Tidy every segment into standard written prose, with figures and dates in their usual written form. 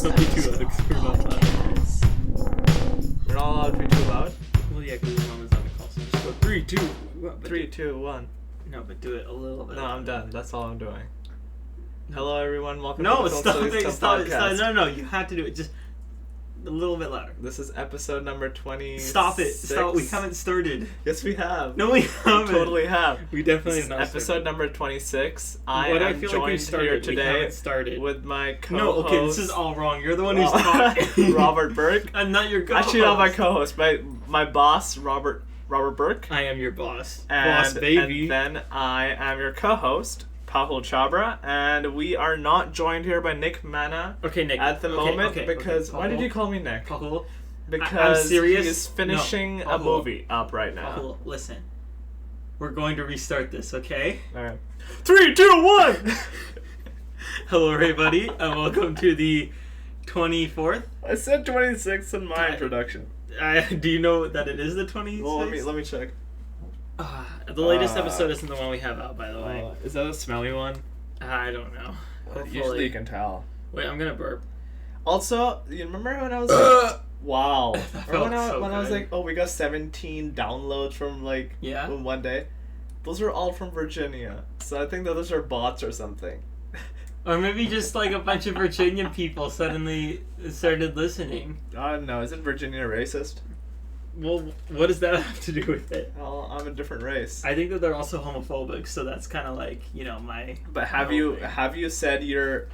Don't be too loud, 'cause we're not loud. We're not allowed to be too loud? Well, yeah, because mom is on the call, so just go 3, 2, 1. 3, 2, 1. No, but do it a little bit. No, I'm done. That's all I'm doing. Hello, everyone. Welcome No, to the stop Social it. Studies Stop it. podcast. No, you have to do it just a little bit louder. This is episode number 20. Stop it. Stop. We haven't started. Yes, we have. No, we We haven't. totally have. We definitely This have is not episode started. number 26. I What am I feel joined like we started, here we today haven't started. with my co-host. No, okay, this is all wrong. You're the one who's talking. Robert Burke. I'm not your co-host. Actually, not my co-host. My boss, Robert Burke. I am your boss. And, Boss, baby. And then I am your co-host, Pahul Chabra, and we are not joined here by Nick Mana Okay, Nick. at the moment because... okay. Why did you call me Nick? Pahul, Because I'm serious. he is finishing No, a Pahul. movie up right now. Pahul, listen. We're going to restart this, okay? Alright. 3, 2, 1! Hello, everybody, and welcome to the 24th. I said 26 in my introduction. Do you know that it is the 26th? Well, let me check. The latest episode isn't the one we have out, by the way. Is that a smelly one? I don't know. Usually you can tell. Wait, I'm gonna burp. Also, you remember when I was like, wow. felt Remember when I was good. like, oh, we got 17 downloads from like Yeah? in one day? Those were all from Virginia. So I think that those are bots or something. Or maybe just like a bunch of Virginian people suddenly started listening. I don't know. Isn't Virginia racist? Well, what does that have to do with it? Well, I'm a different race. I think that they're also homophobic, so that's kind of like, my... But have you said you're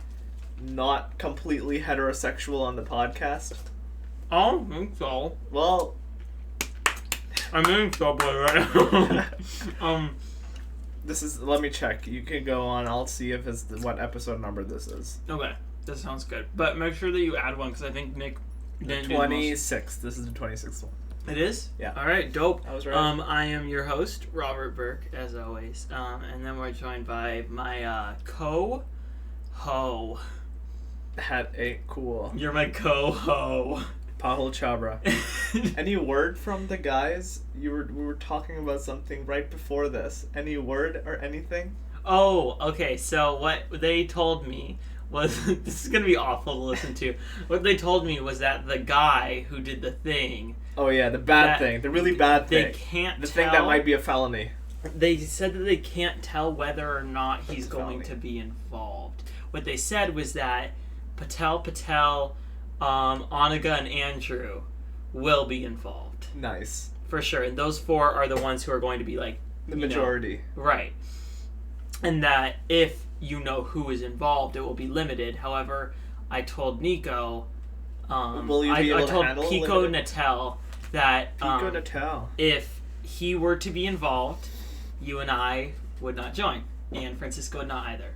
not completely heterosexual on the podcast? I don't think so. Well, I'm in trouble right now. this is. Let me check. You can go on. I'll see if it's what episode number this is. Okay, that sounds good. But make sure that you add one, because I think Nick didn't do the most. 26. This is the 26th one. It is? Yeah. All right, dope. I was right. I am your host, Robert Burke, as always. And then we're joined by my co-ho. Hat ain't cool. You're my co-ho. Pahul Chabra. Any word from the guys? We were talking about something right before this. Any word or anything? Oh, okay. So what they told me was this is gonna be awful to listen to. What they told me was that the guy who did the thing. Oh yeah, the bad thing, the really bad thing. They can't. The thing that might be a felony. They said that they can't tell whether or not he's a going felony. to be involved. What they said was that Patel, Anaga, and Andrew will be involved. Nice. For sure. And those four are the ones who are going to be like... The majority. Right. And that if you know who is involved, it will be limited. However, I told Nico... Will you be able I to told handle Pico limited? Natel that Pico Natel. if he were to be involved, you and I would not join. And Francisco would not either.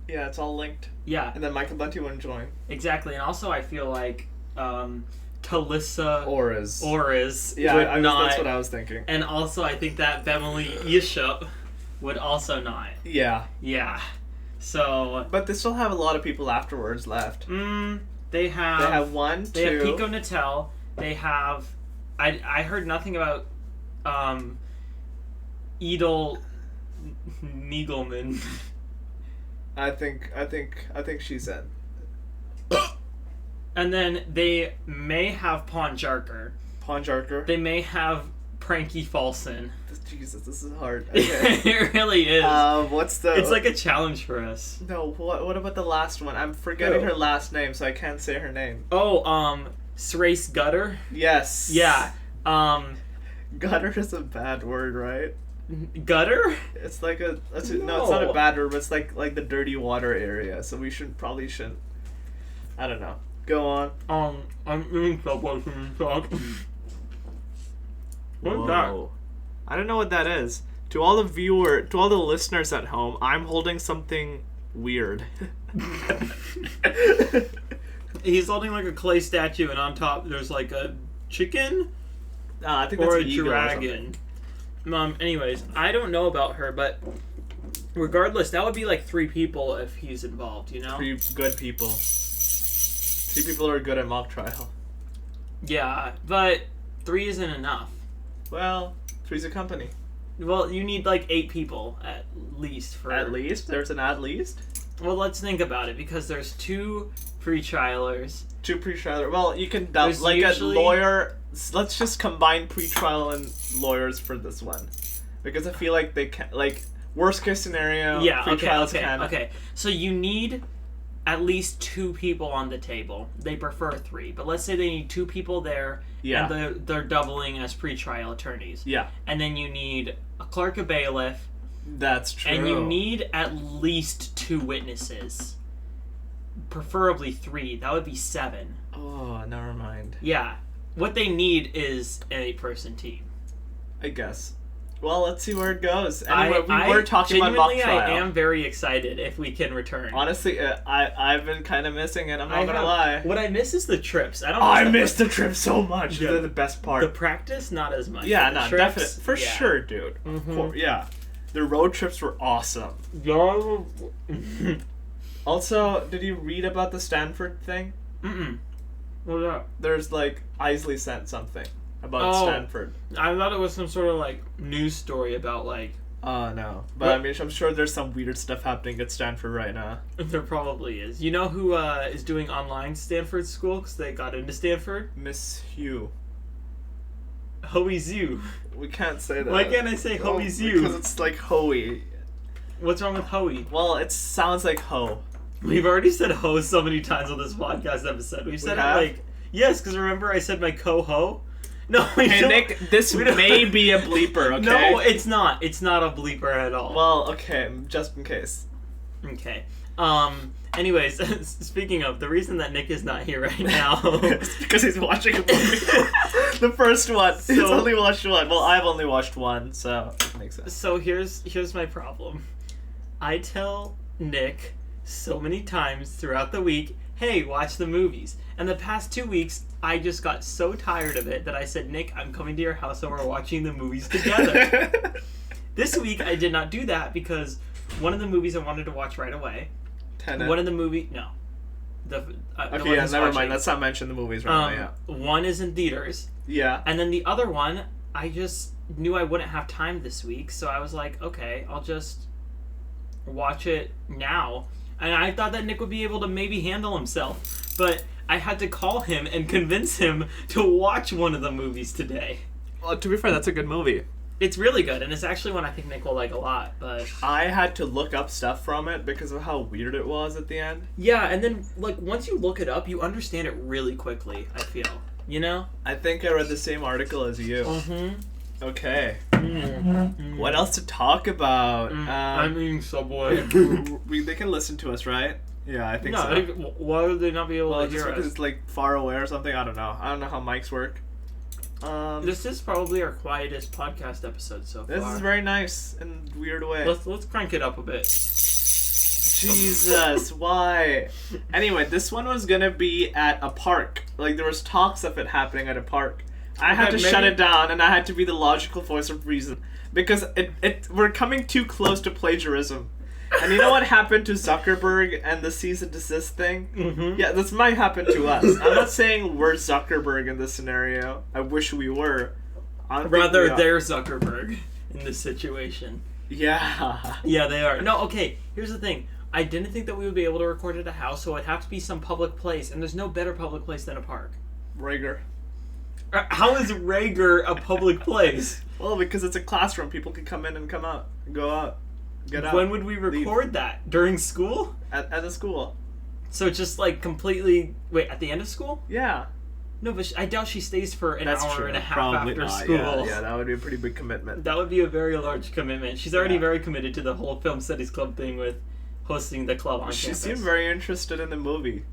Yeah, it's all linked. Yeah. And then Michael Bunty wouldn't join. Exactly. And also I feel like Talissa Oriz. Yeah, would not. That's what I was thinking. And also I think that Beverly Yishup would also not. Yeah. Yeah. So... But they still have a lot of people afterwards left. They have... They have one, They two... have Pico Natel. They have... I heard nothing about Edel Niegelman. I think she's in. And then they may have Ponjarker. Ponjarker. They may have Pranky Falson. Jesus, this is hard. Okay. It really is. What's the... It's like a challenge for us. No, what about the last one? I'm forgetting Who? her last name, so I can't say her name. Oh, Srace Gutter? Yes. Yeah. Gutter is a bad word, right? Gutter? It's like no, it's not a bad word, but it's like the dirty water area, so we probably shouldn't. I don't know. Go on. I'm in trouble when you talk. What's that? I don't know what that is. To all the listeners at home, I'm holding something weird. He's holding like a clay statue, and on top there's like a chicken I think that's or a an eagle dragon. Anyways, I don't know about her, but regardless, that would be like 3 people if he's involved, you know? 3 good people. 3 people are good at mock trial. Yeah, but 3 isn't enough. Well, 3's a company. Well, you need like 8 people at least for... At least? There's an at least? Well, let's think about it, because there's 2 pre-trialers. 2 pre-trialers. Well, you can There's like usually- a lawyer. Let's just combine pre-trial and lawyers for this one, because I feel like they can worst case scenario. Yeah, pre-trials okay. can. Okay. So you need at least 2 people on the table. They prefer 3, but let's say they need 2 people there. Yeah. And they're doubling as pre-trial attorneys. Yeah. And then you need a clerk of bailiff. That's true. And you need at least 2 witnesses. Preferably 3. That would be 7. Oh, never mind. Yeah. What they need is an 8-person team. I guess. Well, let's see where it goes. Anyway, we were talking about mock trial. I am very excited if we can return. Honestly, I've been kind of missing it. I'm not gonna lie. What I miss is the trips. I miss the trips so much. Yeah. They're the best part. The practice, not as much. Yeah, The no, trips, definitely. For yeah. sure, dude. Mhm. Of course, yeah. The road trips were awesome. Also, did you read about the Stanford thing? Mm-mm. What's up? There's Isley sent something about Stanford. I thought it was some sort of news story about No. But What? I mean, I'm sure there's some weird stuff happening at Stanford right now. There probably is. You know who is doing online Stanford school because they got into Stanford? Miss Hugh. Hoey Zoo. We can't say that. Why can't I say Hoey Zoo? Because it's like Hoey. What's wrong with Hoey? Well, it sounds like Ho. We've already said ho so many times on this podcast episode. We've said have? it yes, because remember I said my co-ho? No, we Hey, don't. Nick, this we don't- may be a bleeper, okay? No, it's not. It's not a bleeper at all. Well, okay, just in case. Okay. Anyways, speaking of, the reason that Nick is not here right now... It's because he's watching a movie. The first one. He's So- only watched one. Well, I've only watched one, so it makes sense. So here's my problem. I tell Nick so many times throughout the week, hey, watch the movies. And the past 2 weeks, I just got so tired of it that I said, Nick, I'm coming to your house and we're watching the movies together. This week, I did not do that because one of the movies I wanted to watch right away. Tenet. One of the movie, no. The Okay, one yeah, he's never watching. mind. Let's not mention the movies right now, yeah. One is in theaters. Yeah. And then the other one, I just knew I wouldn't have time this week, so I was like, okay, I'll just watch it now. And I thought that Nick would be able to maybe handle himself, but I had to call him and convince him to watch one of the movies today. Well, to be fair, that's a good movie. It's really good, and it's actually one I think Nick will like a lot, but... I had to look up stuff from it because of how weird it was at the end. Yeah, and then, once you look it up, you understand it really quickly, I feel. You know? I think I read the same article as you. Mm-hmm. Okay. Mm-hmm. What else to talk about? I'm eating Subway. They can listen to us, right? Yeah, I think so. Why would they not be able Well, to just hear because us? it's far away or something. I don't know. I don't know how mics work. This is probably our quietest podcast episode so far. This is very nice in a weird way. Let's crank it up a bit. Jesus, why? Anyway, this one was gonna be at a park. There was talks of it happening at a park. I had to shut it down, and I had to be the logical voice of reason because we're coming too close to plagiarism. And you know what happened to Zuckerberg and the cease and desist thing? Mm-hmm. Yeah, this might happen to us. I'm not saying we're Zuckerberg in this scenario. I wish we were. I don't think Rather, we are. they're Zuckerberg in this situation. Yeah. Yeah, they are. No, okay, here's the thing. I didn't think that we would be able to record at a house, so it'd have to be some public place, and there's no better public place than a park. Rager. How is Rager a public place? Well, because it's a classroom. People can come in and come out. Go out. Get out. When would we record that? During school? At a school. So just completely... Wait, at the end of school? Yeah. No, but I doubt she stays for an That's hour true. and a half Probably after not. school. Yeah, that would be a pretty big commitment. That would be a very large commitment. She's already Yeah. very committed to the whole Film Studies Club thing with hosting the club on She campus. seemed very interested in the movie.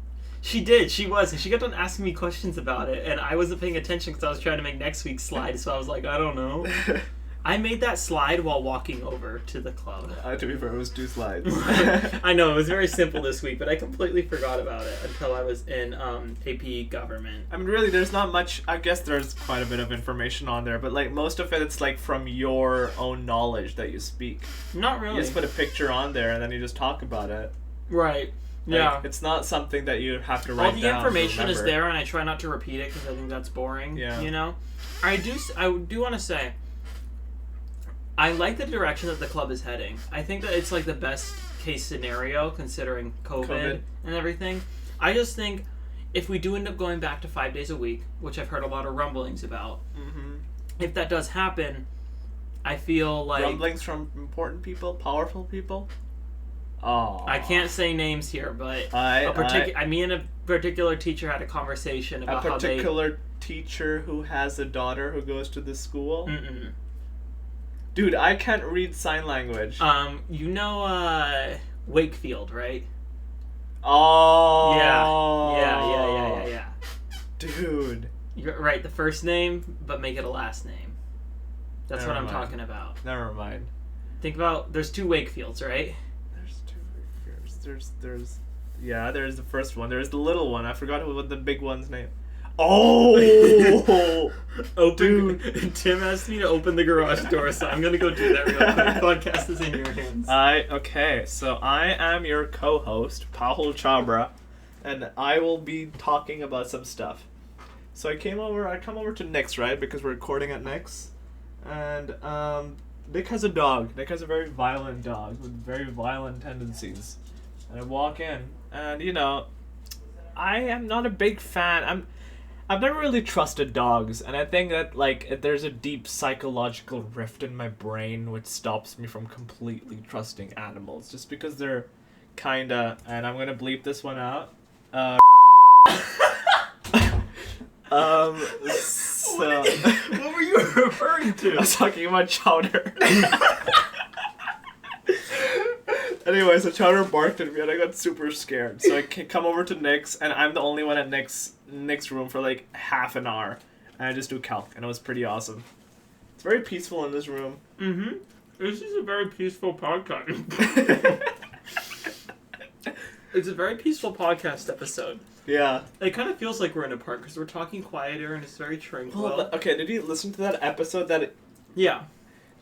She did. She was. And she kept on asking me questions about it, and I wasn't paying attention because I was trying to make next week's slide, so I was like, I don't know. I made that slide while walking over to the club. To be fair, it was 2 slides. I know, it was very simple this week, but I completely forgot about it until I was in AP Government. I mean, really, there's not much. I guess there's quite a bit of information on there, but most of it, it's from your own knowledge that you speak. Not really. You just put a picture on there and then you just talk about it. Right. Yeah. It's not something that you have to write down. All the information is remember. there, and I try not to repeat it because I think that's boring. Yeah. You know? I do want to say, I like the direction that the club is heading. I think that it's the best case scenario considering COVID and everything. I just think if we do end up going back to 5 days a week, which I've heard a lot of rumblings about, if that does happen, I feel like... Rumblings from important people? Powerful people? Oh. I can't say names here, but me and a particular teacher had a conversation about how they... A particular teacher who has a daughter who goes to the school? Mm-mm. Dude, I can't read sign language. You know, Wakefield, right? Oh. Yeah. Dude. You're right, the first name, but make it a last name. That's Never what I'm mind. talking about. Never mind. Think about, there's 2 Wakefields, right? There's 2 Wakefields. There's the first one. There's the little one. I forgot what the big one's name. Oh! Dude. Tim asked me to open the garage door, so I'm gonna go do that real quick. Podcast is in your hands. Okay, so I am your co-host, Pahul Chabra, and I will be talking about some stuff. So I come over to Nick's, right? Because we're recording at Nick's. And Nick has a dog. Nick has a very violent dog with very violent tendencies. And I walk in, and I am not a big fan. I've never really trusted dogs, and I think that there's a deep psychological rift in my brain which stops me from completely trusting animals, just because they're kinda, and I'm gonna bleep this one out. So What were you referring to? I was talking about Chowder. Anyway, so Chowder barked at me and I got super scared. So I come over to Nick's, and I'm the only one at Nick's room for like half an hour. And I just do calc, and it was pretty awesome. It's very peaceful in this room. Mm-hmm. This is a very peaceful podcast. It's a very peaceful podcast episode. Yeah. It kind of feels like we're in a park because we're talking quieter and it's very tranquil. Well, okay, did you listen to that episode Yeah.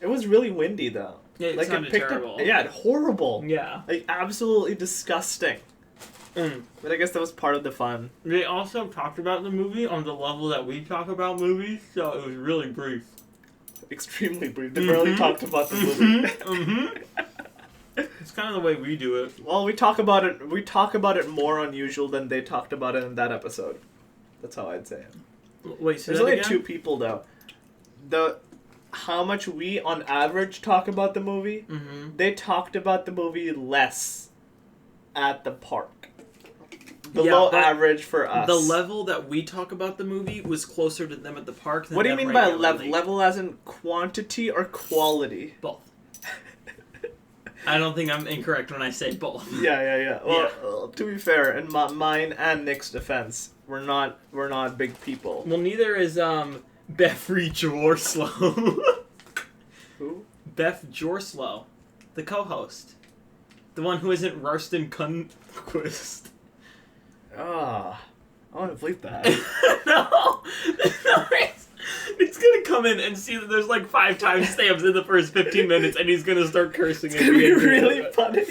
It was really windy, though. Yeah, it sounded terrible. Horrible. Yeah. Like, absolutely disgusting. Mm. But I guess that was part of the fun. They also talked about the movie on the level that we talk about movies, so it was really brief. Extremely brief. They barely talked about the movie. It's kind of the way we do it. Well, we talk about it more unusual than they talked about it in that episode. That's how I'd say it. Wait, so there's only 2 people, though. How much we, on average, talk about the movie, they talked about the movie less at the park. Below average for us. The level that we talk about the movie was closer to them at the park than What do you mean by level? Level as in quantity or quality? Both. I don't think I'm incorrect when I say both. Yeah. Well, to be fair, in mine and Nick's defense, we're not big people. Well, neither is Beffrey Jorslow. Who? Beth Jorslow, the co-host, the one who isn't Rarston Kunquist. Ah, I want to bleep that. No, he's gonna come in and see that there's like 5 timestamps in the first 15 minutes, and he's gonna start cursing. It's gonna be really funny.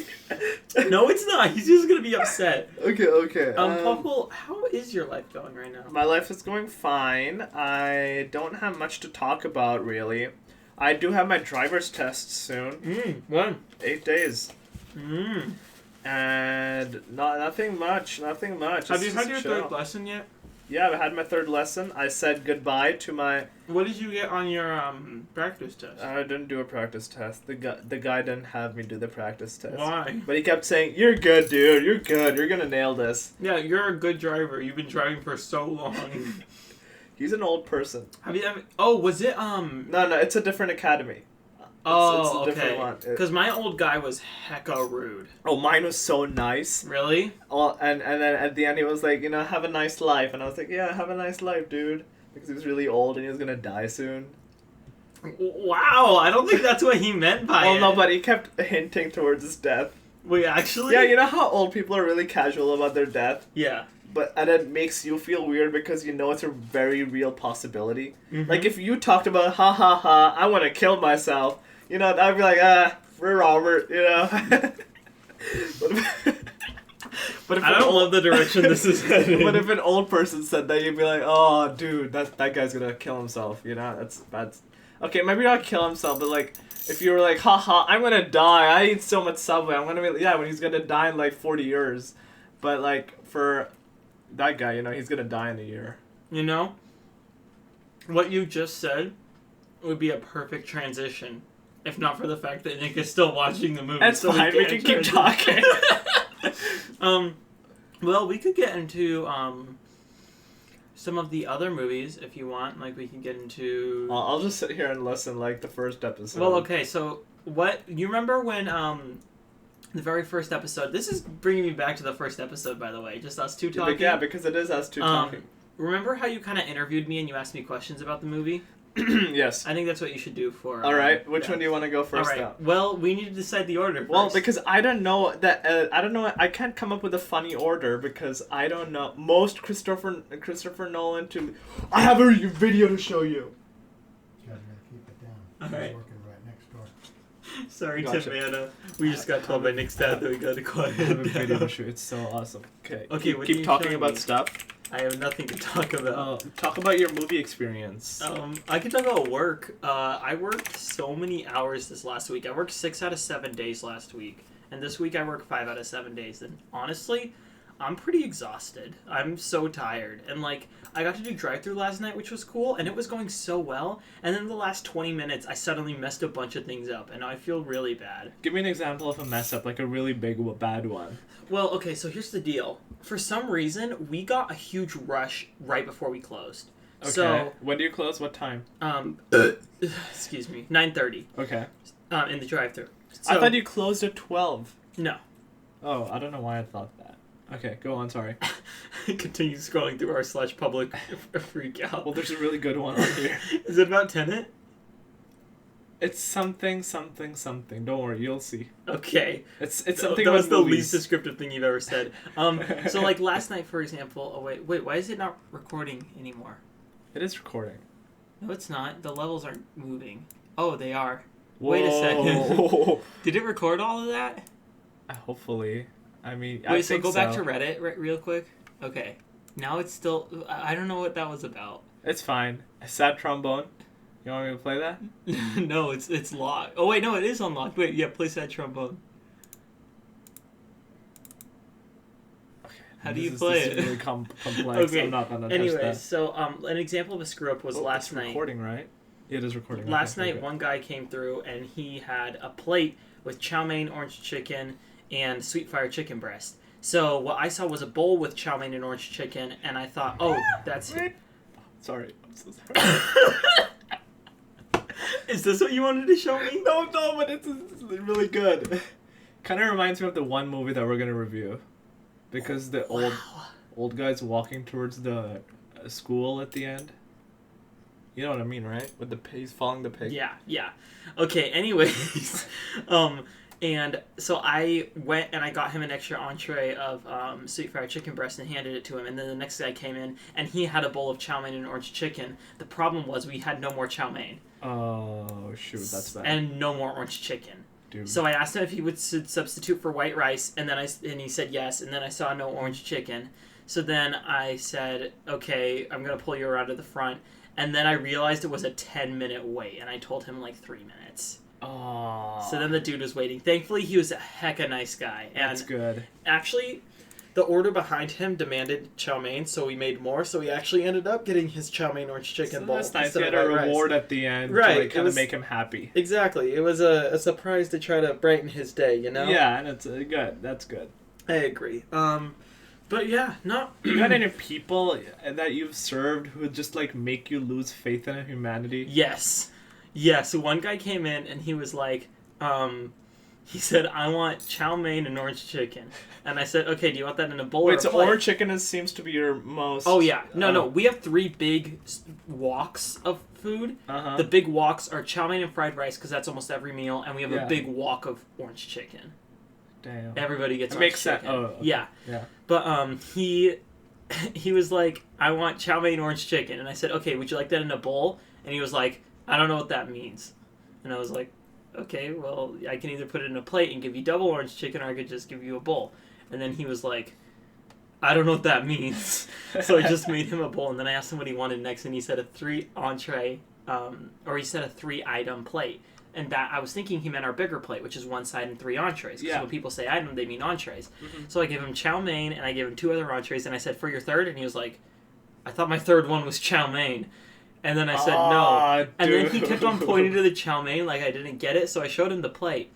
No, it's not. He's just gonna be upset. Okay. Paul, how is your life going right now? My life is going fine. I don't have much to talk about, really. I do have my driver's test soon. When? 8 days. And nothing much. Have you had your 3rd lesson yet? Yeah, I had my 3rd lesson. I said goodbye to my... What did you get on your practice test? I didn't do a practice test. The guy didn't have me do the practice test. Why? But he kept saying, "You're good, dude. You're good. You're gonna nail this." Yeah, you're a good driver. You've been driving for so long. He's an old person. Have you ever... Oh, was it No, it's a different academy. It's a different one. Because my old guy was hecka rude. Oh, mine was so nice. Really? Oh, and then at the end he was like, have a nice life. And I was like, yeah, have a nice life, dude. Because he was really old and he was going to die soon. Wow, I don't think that's what he meant by it. Well, no, but he kept hinting towards his death. Wait, actually? Yeah, you know how old people are really casual about their death? Yeah. And it makes you feel weird because it's a very real possibility. Mm-hmm. Like, if you talked about, I want to kill myself, I'd be like, we're Robert, But if I don't love the direction this is heading. But if an old person said that, you'd be like, oh, dude, that guy's gonna kill himself, That's Okay, maybe not kill himself, but like, if you were like, haha, I'm gonna die. I eat so much Subway. I'm gonna be, yeah, when he's gonna die in like 40 years. But like, for that guy, you know, he's gonna die in a year. You know, what you just said would be a perfect transition, if not for the fact that Nick is still watching the movie. That's fine. We can keep talking. Well, we could get into some of the other movies if you want. Like, we can get into. I'll just sit here and listen, like the first episode. Well, okay. So, what you remember when the very first episode? This is bringing me back to the first episode, by the way. Just us two talking. Yeah, because it is us two talking. Remember how you kind of interviewed me and you asked me questions about the movie? Yes. I think that's what you should do for... All right. Which one do you want to go first, now? Well, we need to decide the order first. Well, because I don't know that... I don't know... I can't come up with a funny order because I don't know... Most Christopher Nolan to... I have a video to show you. You guys gotta keep it down. All right. He's working right next door. Sorry, Gotcha. Timana. We just got told by Nick's dad that we gotta quiet I have a down. video to show you. It's so awesome. Okay. Okay, what are Keep you talking showing about me? stuff. I have nothing to talk about. Talk about your movie experience. I can talk about work. I worked so many hours this last week. I worked 6 out of 7 days last week. And this week I worked 5 out of 7 days. And honestly, I'm pretty exhausted. I'm so tired. And like, I got to do drive-thru last night, which was cool. And it was going so well. And then the last 20 minutes, I suddenly messed a bunch of things up. And now I feel really bad. Give me an example of a mess up, like a really big, bad one. Well, okay, so here's the deal. For some reason, we got a huge rush right before we closed. Okay. So, when do you close? What time? excuse me, 9:30. Okay. In the drive-thru. So, I thought you closed at 12. No. Oh, I don't know why I thought that. Okay, go on, sorry. Continue scrolling through our /public freak out. Well, there's a really good one on here. Is it about Tenet? It's something. Don't worry, you'll see. Okay. It's something that was with the movies. least descriptive thing you've ever said. So like last night, for example. Oh wait, why is it not recording anymore? It is recording. No, it's not. The levels aren't moving. Oh, they are. Whoa. Wait a second. Did it record all of that? Hopefully. I mean, Wait, so go back to Reddit real quick. Okay. Now it's still... I don't know what that was about. It's fine. A sad trombone. You want me to play that? No, it's locked. Oh, wait, no, it is unlocked. Wait, yeah, play sad trombone. Okay. How do you play it? This is really complex. Okay. I'm not gonna touch Anyways, that. so an example of a screw-up was last it's night. recording, right? It is recording. Last Okay, night, good. one guy came through, and he had a plate with chow mein, orange chicken, and sweet fire chicken breast. So what I saw was a bowl with chow mein and orange chicken, and I thought, oh, that's it. Sorry. I'm so sorry. Is this what you wanted to show me? No, but it's really good. Kind of reminds me of the one movie that we're gonna review, because the old guy's walking towards the school at the end. You know what I mean, right? With the pig, following the pig. Yeah. Okay. Anyways, and so I went and I got him an extra entree of sweet fried chicken breast and handed it to him. And then the next guy came in and he had a bowl of chow mein and orange chicken. The problem was we had no more chow mein. Oh shoot, that's bad. And no more orange chicken. Dude. So I asked him if he would substitute for white rice, and he said yes. And then I saw no orange chicken. So then I said, okay, I'm gonna pull you around to the front. And then I realized it was a 10-minute wait, and I told him like 3 minutes. Oh. So then the dude was waiting. Thankfully, he was a hecka nice guy. And That's good. actually, the order behind him demanded chow mein, so we made more. So he actually ended up getting his chow mein orange chicken bowl. That's nice. instead You had of a white reward rice. at the end Right, to like, it kind of was- make him happy. Exactly. It was a surprise to try to brighten his day, you know? Yeah, and it's good. That's good. I agree. But yeah, no. You got any people that you've served who would just like make you lose faith in humanity? Yes. Yeah, so one guy came in and he was like, he said, I want chow mein and orange chicken. And I said, okay, do you want that in a bowl or Wait, a so plate? orange chicken seems to be your most... Oh, yeah. No. We have 3 big walks of food. Uh-huh. The big walks are chow mein and fried rice, because that's almost every meal. And we have Yeah. a big walk of orange chicken. Damn. Everybody gets It orange makes sense. chicken. Oh, okay. Yeah. Yeah. But he was like, I want chow mein orange chicken. And I said, okay, would you like that in a bowl? And he was like, I don't know what that means. And I was like, okay, well, I can either put it in a plate and give you double orange chicken, or I could just give you a bowl. And then he was like, I don't know what that means. So I just made him a bowl, and then I asked him what he wanted next, and he said a 3 entree or he said a 3-item plate. And that I was thinking he meant our bigger plate, which is 1 side and 3 entrees. Because when people say item, they mean entrees. Mm-hmm. So I gave him chow mein, and I gave him 2 other entrees, and I said, for your third? And he was like, I thought my third one was chow mein. And then I said, no. And then he kept on pointing to the chow mein like I didn't get it, so I showed him the plate.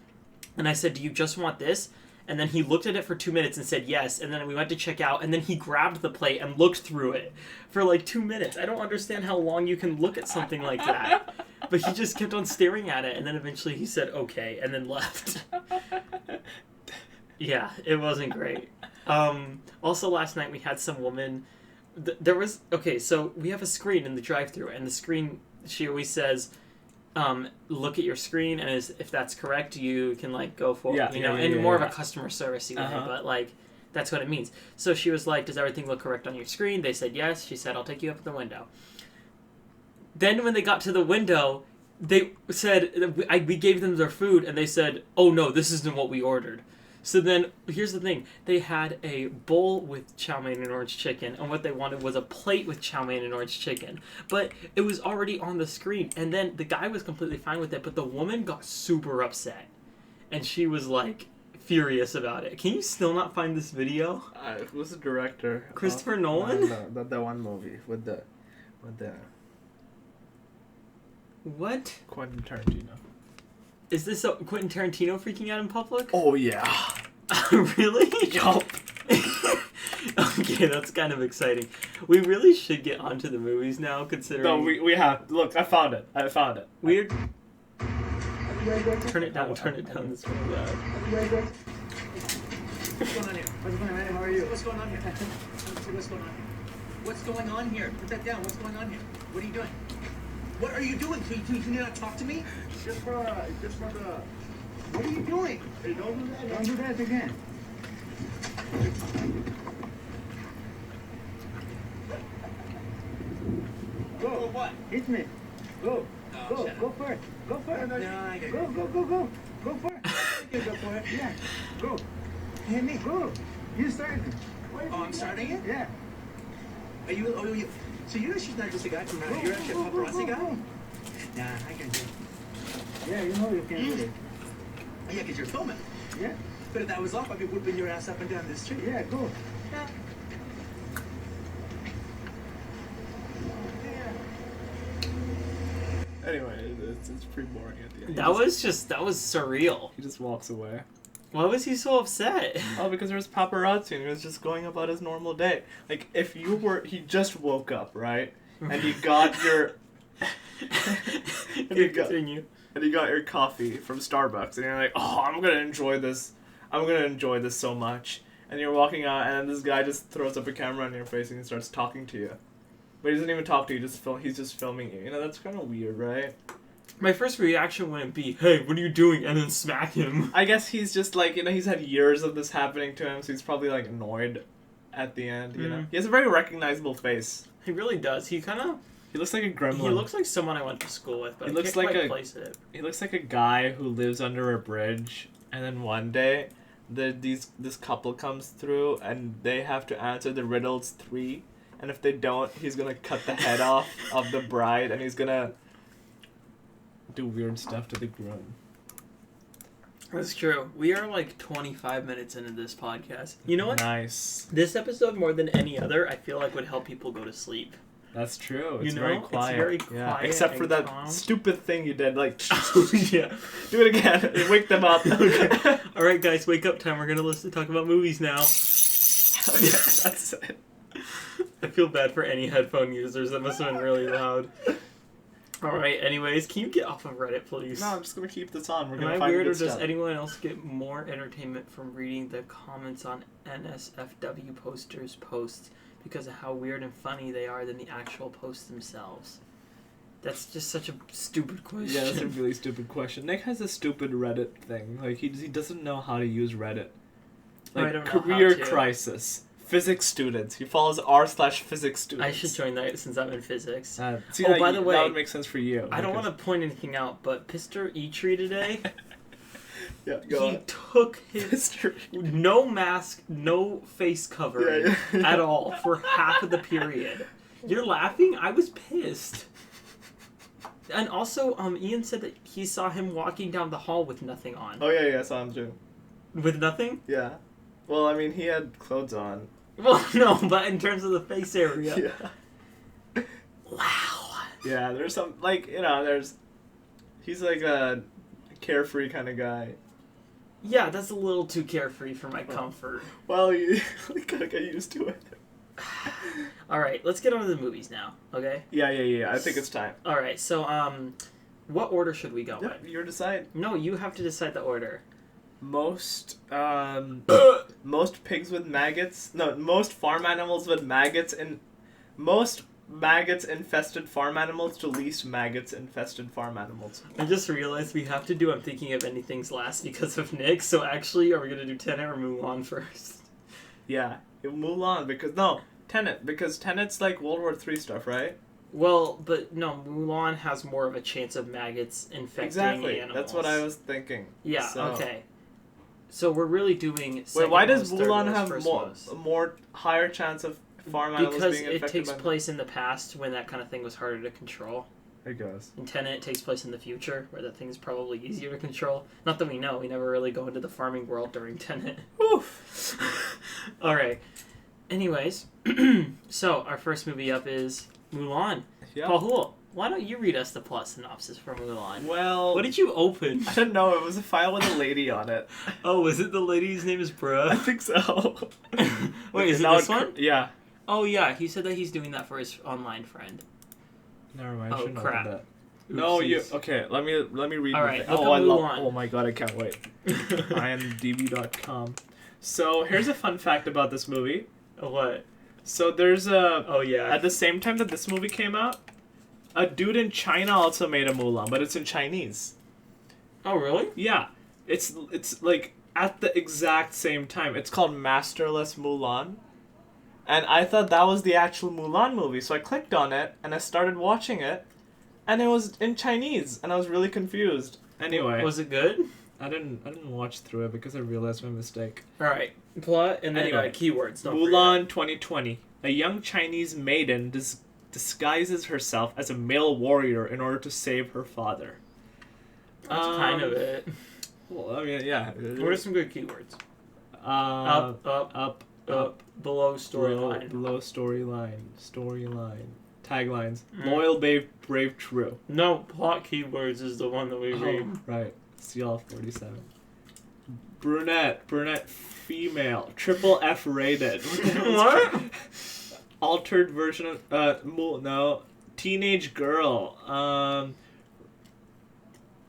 And I said, do you just want this? And then he looked at it for 2 minutes and said yes. And then we went to check out, and then he grabbed the plate and looked through it for like 2 minutes. I don't understand how long you can look at something like that. But he just kept on staring at it, and then eventually he said okay, and then left. Yeah, it wasn't great. Also, last night we had some woman... there was... Okay, so we have a screen in the drive-thru, and the screen, she always says... look at your screen, and if that's correct, you can like go for it, in more of a customer service way, but like that's what it means. So she was like, does everything look correct on your screen? They said yes. She said, I'll take you up to the window. Then when they got to the window, they said, we gave them their food, and they said, oh no, this isn't what we ordered. So then, here's the thing. They had a bowl with chow mein and orange chicken, and what they wanted was a plate with chow mein and orange chicken. But it was already on the screen, and then the guy was completely fine with it, but the woman got super upset. And she was, like, furious about it. Can you still not find this video? Who's the director? Christopher Nolan? No, the one movie with the... What? Quentin Tarantino. Is this Quentin Tarantino freaking out in public? Oh, yeah. Really? Yup. Okay, that's kind of exciting. We really should get onto the movies now, considering... No, we have. Look, I found it. Weird. Turn it down. This one. What's going on here? What's going on, man? How are you? What's going on here? What's going on here? What's going on here? Put that down. What's going on here? What are you doing? What are you doing? Can you not talk to me? Just for the... What are you doing? Hey, don't do that. Don't do that again. Go. Go what? Hit me. Go. Oh, go for it. Go for it. Go. Go for it. Go for it. Yeah. Go. Hit me. Go. You started it. Oh, I'm starting it? Yeah. Are you... So you know she's not just a guy from around here. You're actually a paparazzi guy? Nah, I can do it. Yeah, you know you can do it. Yeah, because you're filming. Yeah. But if that was off, I'd be whipping your ass up and down the street. Yeah, go. Yeah. Anyway, it's pretty boring at the end. That was surreal. He just walks away. Why was he so upset? Oh, because there was paparazzi and he was just going about his normal day. Like, if you were... He just woke up, right? And you got your... Continue. And you got your coffee from Starbucks. And you're like, oh, I'm going to enjoy this. I'm going to enjoy this so much. And you're walking out and then this guy just throws up a camera in your face and he starts talking to you. But he doesn't even talk to you, he's just filming you. You know, that's kind of weird, right? My first reaction wouldn't be, hey, what are you doing? And then smack him. I guess he's just like, he's had years of this happening to him, so he's probably like annoyed at the end, you know? He has a very recognizable face. He really does. He looks like a gremlin. He looks like someone I went to school with, but I can't quite place it. He looks like a guy who lives under a bridge, and then one day, this couple comes through, and they have to answer the riddles 3, and if they don't, he's gonna cut the head off of the bride, and he's gonna do weird stuff to the groom. That's true. We are like 25 minutes into this podcast. You know what? Nice. This episode, more than any other, I feel like would help people go to sleep. That's true. It's very quiet. It's very quiet. Except for that calm. stupid thing you did, like... Yeah. Do it again. Wake them up. Okay. All right, guys, wake up time. We're going to talk about movies now. Okay, that's it. I feel bad for any headphone users. That must have been really loud. Alright, anyways, can you get off of Reddit, please? No, I'm just going to keep this on. We're Am going to I find weird, good or does stuff. anyone else get more entertainment from reading the comments on NSFW posters' posts because of how weird and funny they are than the actual posts themselves? That's just such a stupid question. Yeah, that's a really stupid question. Nick has a stupid Reddit thing. Like, he doesn't know how to use Reddit. Like, I don't know career how to. crisis. Physics students. He follows r/physics students. I should join that since I'm in physics. See, by the way, that would make sense for you. I don't want to point anything out, but Mr. Eatree today, yeah, go he on. took his no mask, no face covering at all for half of the period. You're laughing? I was pissed. And also, Ian said that he saw him walking down the hall with nothing on. Oh yeah, I saw him too. With nothing? Yeah. Well, I mean, he had clothes on. Well, no, but in terms of the face area. Yeah. Wow. Yeah, there's some, like, he's like a carefree kind of guy. Yeah, that's a little too carefree for my comfort. Well, you gotta get used to it. Alright, let's get on to the movies now, okay? Yeah, I think it's time. Alright, so, what order should we go Yeah, in? you decide. No, you have to decide the order. Most pigs with maggots. No, most farm animals with maggots and most maggots infested farm animals to least maggots infested farm animals. I just realized we have to do I'm Thinking of Anything's last because of Nick, so actually, are we gonna do Tenet or Mulan first? Yeah, Mulan Tenet, because Tenet's like World War III stuff, right? Well, but no, Mulan has more of a chance of maggots infecting animals. That's what I was thinking. Yeah, so. okay. So we're really doing. Wait, why does most, third Mulan most, have first more most? more higher chance of farm animals Because being it infected takes by place in the past when that kind of thing was harder to control. It goes. In Tenet, it takes place in the future where that thing is probably easier to control. Not that we know. We never really go into the farming world during Tenet. Oof. All right. Anyways, so our first movie up is Mulan. Yeah. Paul, why don't you read us the plot synopsis for Mulan? Well, What did you open? I don't know. It was a file with a lady on it. Oh, was it the lady's name is I Bruh? think so. Wait, is it Now this one? Yeah. Oh, yeah. He said that he's doing that for his online friend. Never mind. Oh, crap. No, you. Oopsies. Okay, let me read. All the right, thing. look Oh, at I love. Mulan. Oh my god, I can't wait. IMDb.com. So here's a fun fact about this movie. What? So there's a. Oh, yeah. At the same time that this movie came out, a dude in China also made a Mulan, but it's in Chinese. Oh, really? Yeah, it's like at the exact same time. It's called Masterless Mulan, and I thought that was the actual Mulan movie. So I clicked on it and I started watching it, and it was in Chinese, and I was really confused. Anyway, Was it good? I didn't watch through it because I realized my mistake. All right. Plot and then Anyway, keywords. Don't Mulan 2020. A young Chinese maiden disguises herself as a male warrior in order to save her father. That's kind of it. Well, I mean, yeah. What are some good keywords? Up, Up, below storyline. Below storyline. Taglines. Mm. Loyal, brave, true. No, plot keywords is the one that we read. Right. CL 47. Brunette, female, triple F rated. What? Altered version of teenage girl.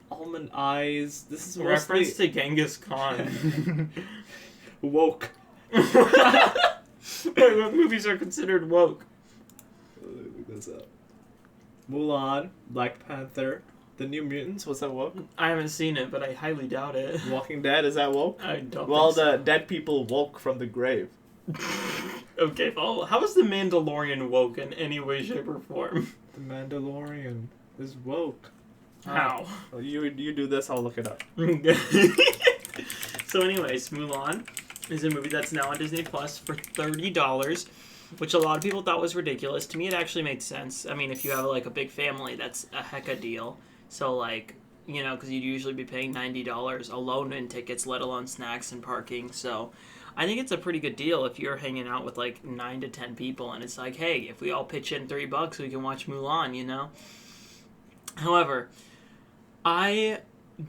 Almond eyes. This is mostly Reference to Genghis Khan. woke. Wait, what movies are considered woke? Look this up. Mulan, Black Panther, The New Mutants. Was that woke? I haven't seen it, but I highly doubt it. Walking Dead. Is that woke? I don't. Well, think the dead people woke from the grave. Okay. Oh, how is the Mandalorian woke in any way, shape, or form? The Mandalorian is woke. How? Oh, you do this. I'll look it up. So, anyways, Mulan is a movie that's now on Disney Plus for $30, which a lot of people thought was ridiculous. To me, it actually made sense. I mean, if you have like a big family, that's a heck of a deal. So, like, you know, because you'd usually be paying $90 alone in tickets, let alone snacks and parking. So, I think it's a pretty good deal if you're hanging out with like 9 to 10 people, and it's like, hey, if we all pitch in $3, we can watch Mulan, you know. However, I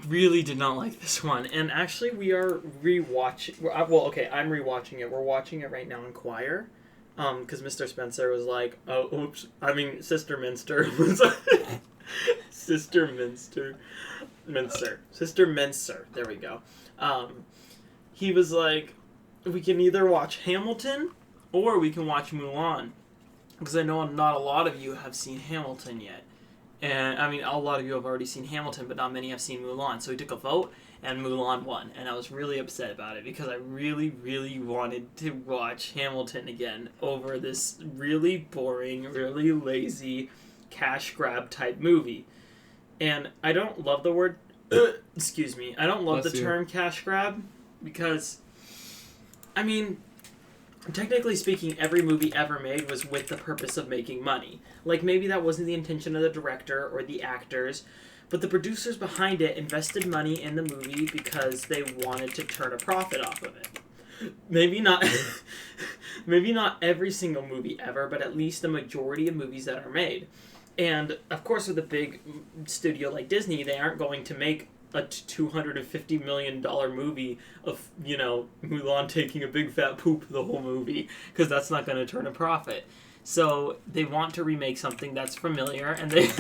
really did not like this one, and actually we are rewatching. Well, okay, I'm rewatching it. We're watching it right now in choir, because Mr. Spencer was like, "Oh, oops." I mean, Sister Minster was Sister Minster. There we go. He was like, we can either watch Hamilton or we can watch Mulan, because I know not a lot of you have seen Hamilton yet. And, I mean, a lot of you have already seen Hamilton, but not many have seen Mulan. So we took a vote, and Mulan won. And I was really upset about it, because I really, really wanted to watch Hamilton again over this really boring, really lazy, cash grab type movie. And I don't love the word... excuse me. I don't love the term cash grab, because, I mean... technically speaking, every movie ever made was with the purpose of making money. Like, maybe that wasn't the intention of the director or the actors, but the producers behind it invested money in the movie because they wanted to turn a profit off of it. Maybe not maybe not every single movie ever, but at least the majority of movies that are made. And, of course, with a big studio like Disney, they aren't going to make a $250 million movie of, you know, Mulan taking a big fat poop the whole movie, because that's not going to turn a profit. So they want to remake something that's familiar, and they...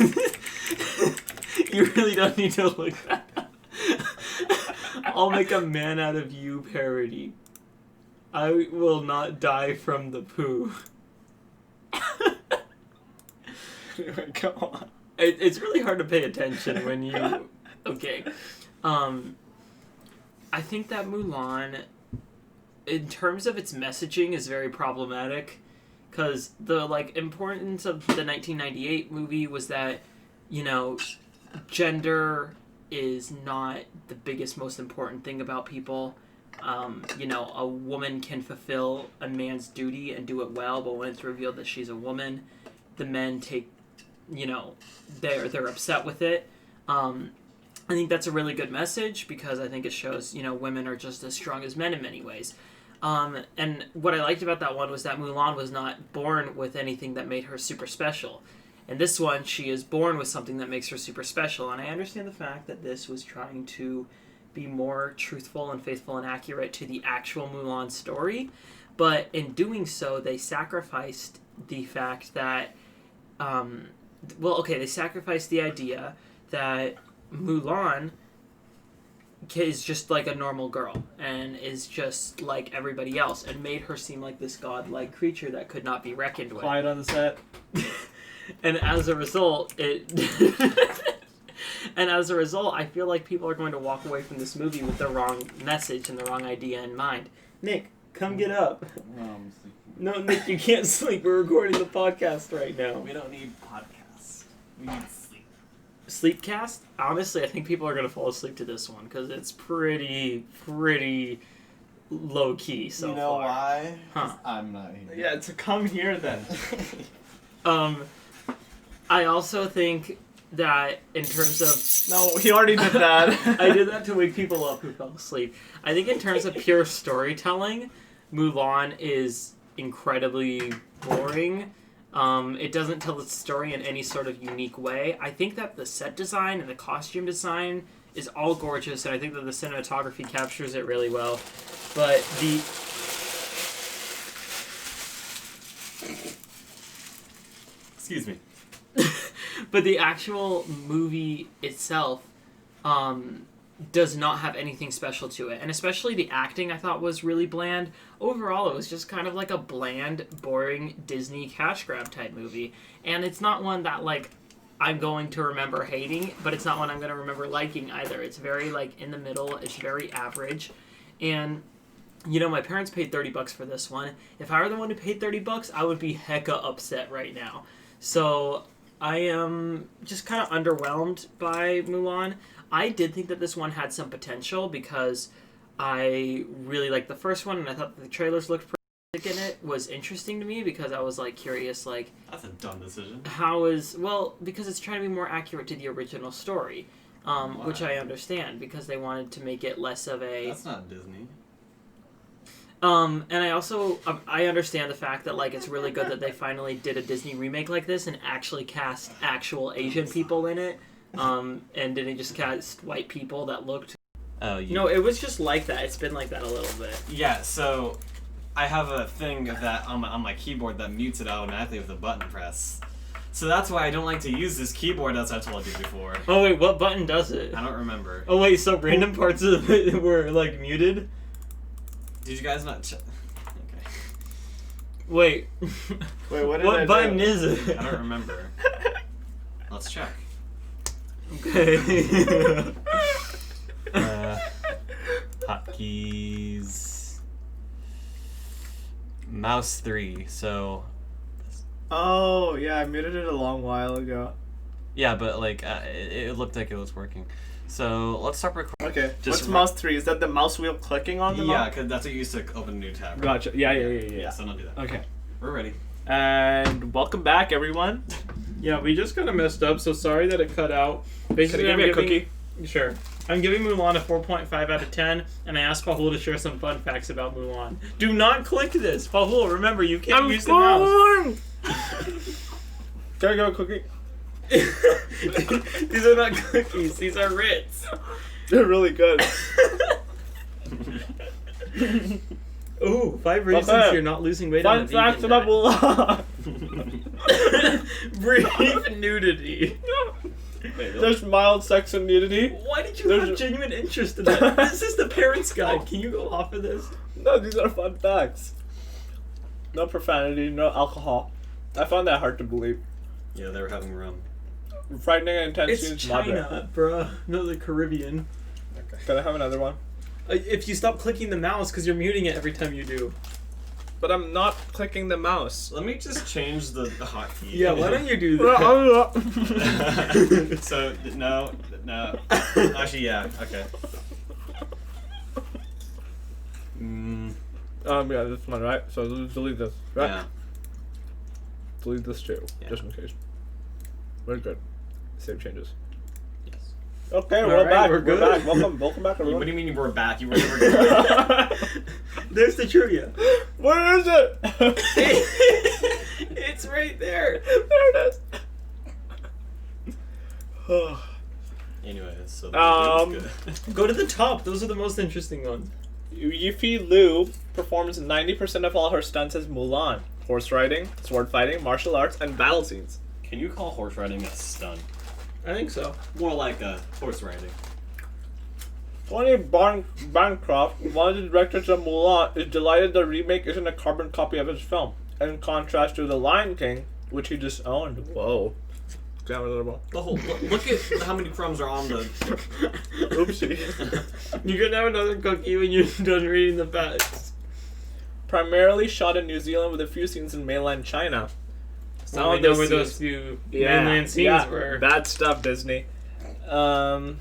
You really don't need to look that up. I'll make a Man Out of You parody. I will not die from the poo. Go on. It's really hard to pay attention when you... Okay. I think that Mulan, in terms of its messaging, is very problematic, because the, like, importance of the 1998 movie was that, you know, gender is not the biggest, most important thing about people. You know, a woman can fulfill a man's duty and do it well, but when it's revealed that she's a woman, the men take, you know, they're upset with it. I think that's a really good message, because I think it shows, you know, women are just as strong as men in many ways. And what I liked about that one was that Mulan was not born with anything that made her super special. In this one, she is born with something that makes her super special, and I understand the fact that this was trying to be more truthful and faithful and accurate to the actual Mulan story, but in doing so, they sacrificed the fact that, they sacrificed the idea that Mulan is just like a normal girl and is just like everybody else, and made her seem like this godlike creature that could not be reckoned with. Quiet on the set. And as a result, I feel like people are going to walk away from this movie with the wrong message and the wrong idea in mind. Nick, come get up. No, I'm sleeping. No, Nick, you can't sleep. We're recording the podcast right now. We don't need podcasts. We need sleep. Sleepcast? Honestly, I think people are going to fall asleep to this one, because it's pretty low-key so far. You know why? Huh. I'm not here. Yeah, to come here then. I also think that in terms of... No, he already did that. I did that to wake people up who fell asleep. I think in terms of pure storytelling, Mulan is incredibly boring. It doesn't tell its story in any sort of unique way. I think that the set design and the costume design is all gorgeous, and I think that the cinematography captures it really well. But the... Excuse me. But the actual movie itself does not have anything special to it. And especially the acting, I thought, was really bland. Overall, it was just kind of like a bland, boring Disney cash grab type movie. And it's not one that, like, I'm going to remember hating, but it's not one I'm going to remember liking either. It's very, like, in the middle. It's very average. And, you know, my parents paid $30 for this one. If I were the one who paid $30, I would be hecka upset right now. So I am just kind of underwhelmed by Mulan. I did think that this one had some potential, because I really liked the first one, and I thought that the trailers looked pretty in it was interesting to me, because I was, like, curious, like... That's a dumb decision. Because it's trying to be more accurate to the original story, which I understand, because they wanted to make it less of a... That's not Disney. And I also, I understand the fact that, like, it's really good that they finally did a Disney remake like this and actually cast actual Asian people in it, and didn't just cast white people that looked... Oh, No, it was just like that. It's been like that a little bit. Yeah, so I have a thing that on my keyboard that mutes it automatically with a button press. So that's why I don't like to use this keyboard, as I told you before. Oh, wait, what button does it? I don't remember. Oh, wait, so random parts of it were, like, muted? Did you guys not Okay. Wait. Wait, what did What button is it? I don't remember. Let's check. Okay. Hotkeys. Mouse 3, so... Oh, yeah, I muted it a long while ago. Yeah, but, like, it looked like it was working. So let's start recording. Okay. Just What's mouse 3? Is that the mouse wheel clicking on the Yeah, mouse? because that's what you use to open a new tab. Right? Gotcha. Yeah. Yeah, so don't do that. Okay. We're ready. And welcome back, everyone. Yeah, we just kind of messed up, so sorry that it cut out. Can Basically, you give me a cookie? Sure. I'm giving Mulan a 4.5 out of 10, and I asked Pahul to share some fun facts about Mulan. Do not click this! Pahul, remember, you can't use the mouse. Can I get a cookie? These are not cookies, these are Ritz. They're really good. Ooh, 5 reasons Okay. you're not losing weight Fun on a facts vegan about diet. Mulan. Brief nudity. There's mild sex and nudity. Why did you have genuine interest in that? This is the parents' guide. Can you go off of this? No, these are fun facts. No profanity, no alcohol. I found that hard to believe. Yeah, they were having rum. Frightening and intense It's scenes, China, bruh. No, the Caribbean. Can I have another one? If you stop clicking the mouse, because you're muting it every time you do. But I'm not clicking the mouse. Let me just change the hotkey. Yeah, why don't you do that? So, no. Actually, yeah, okay. Yeah, this one, right? So delete this, right? Yeah. Delete this too, Yeah. just in case. We're good. Save changes. Yes. Okay, All we're right, back. we're We're good. back. Welcome back, everyone. What do you mean you were back? You were never good. There's the trivia. Where is it? It's right there. There it is. Anyways, so the movie was good. Go to the top. Those are the most interesting ones. Yifi Liu performs 90% of all her stunts as Mulan. Horse riding, sword fighting, martial arts, and battle scenes. Can you call horse riding a stunt? I think so. More like a horse riding. Tony Bancroft, one of the directors of Mulan, is delighted the remake isn't a carbon copy of his film, in contrast to The Lion King, which he just owned. Whoa. The whole look at how many crumbs are on the. Oopsie. You can have another cookie when you're done reading the facts. Primarily shot in New Zealand with a few scenes in mainland China. Some of know where those few mainland scenes were. Bad stuff, Disney. That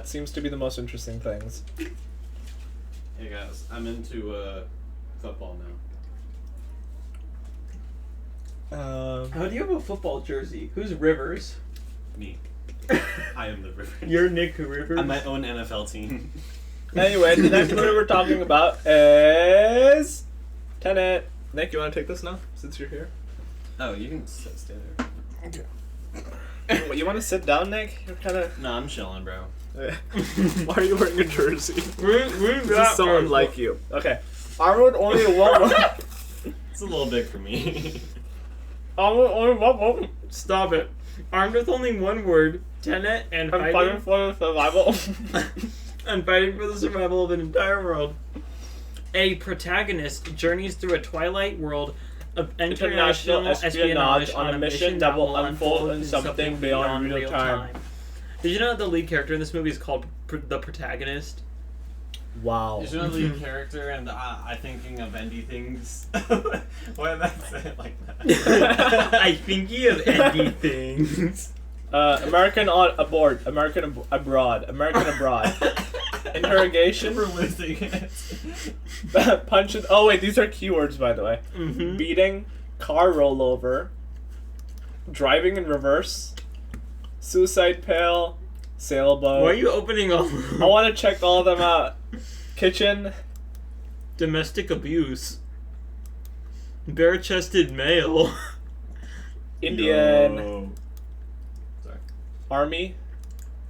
seems to be the most interesting things. Hey guys, I'm into football now. How do you have a football jersey? Who's Rivers? Me. I am the Rivers. You're Nick Rivers? I'm my own NFL team. Anyway, the next movie we're talking about is Tenet. Nick, you want to take this now, since you're here? Oh, you can stay there. What, you want to sit down, Nick? You're kind of... No, I'm chilling, bro. Why are you wearing a jersey? Where's This is so unlike you. Okay. Armored only one... It's a little big for me. Armored only one... Stop it. Armed with only one word, Tenet and I'm fighting for the survival. and fighting for the survival of an entire world. A protagonist journeys through a twilight world of international espionage on a mission that will unfold in something beyond real time. Did you know that the lead character in this movie is called the protagonist? Wow. Did you know the lead character and I thinking of Endy things? Why did I say it like that? I thinking of Endy things. American abroad. Interrogation. We're losing it. Punches. Oh wait, these are keywords by the way. Mm-hmm. Beating, car rollover, driving in reverse, suicide pail, sailboat. Why are you opening all? I want to check all of them out. Kitchen. Domestic abuse. Bare-chested male. Indian. No. Sorry. Army.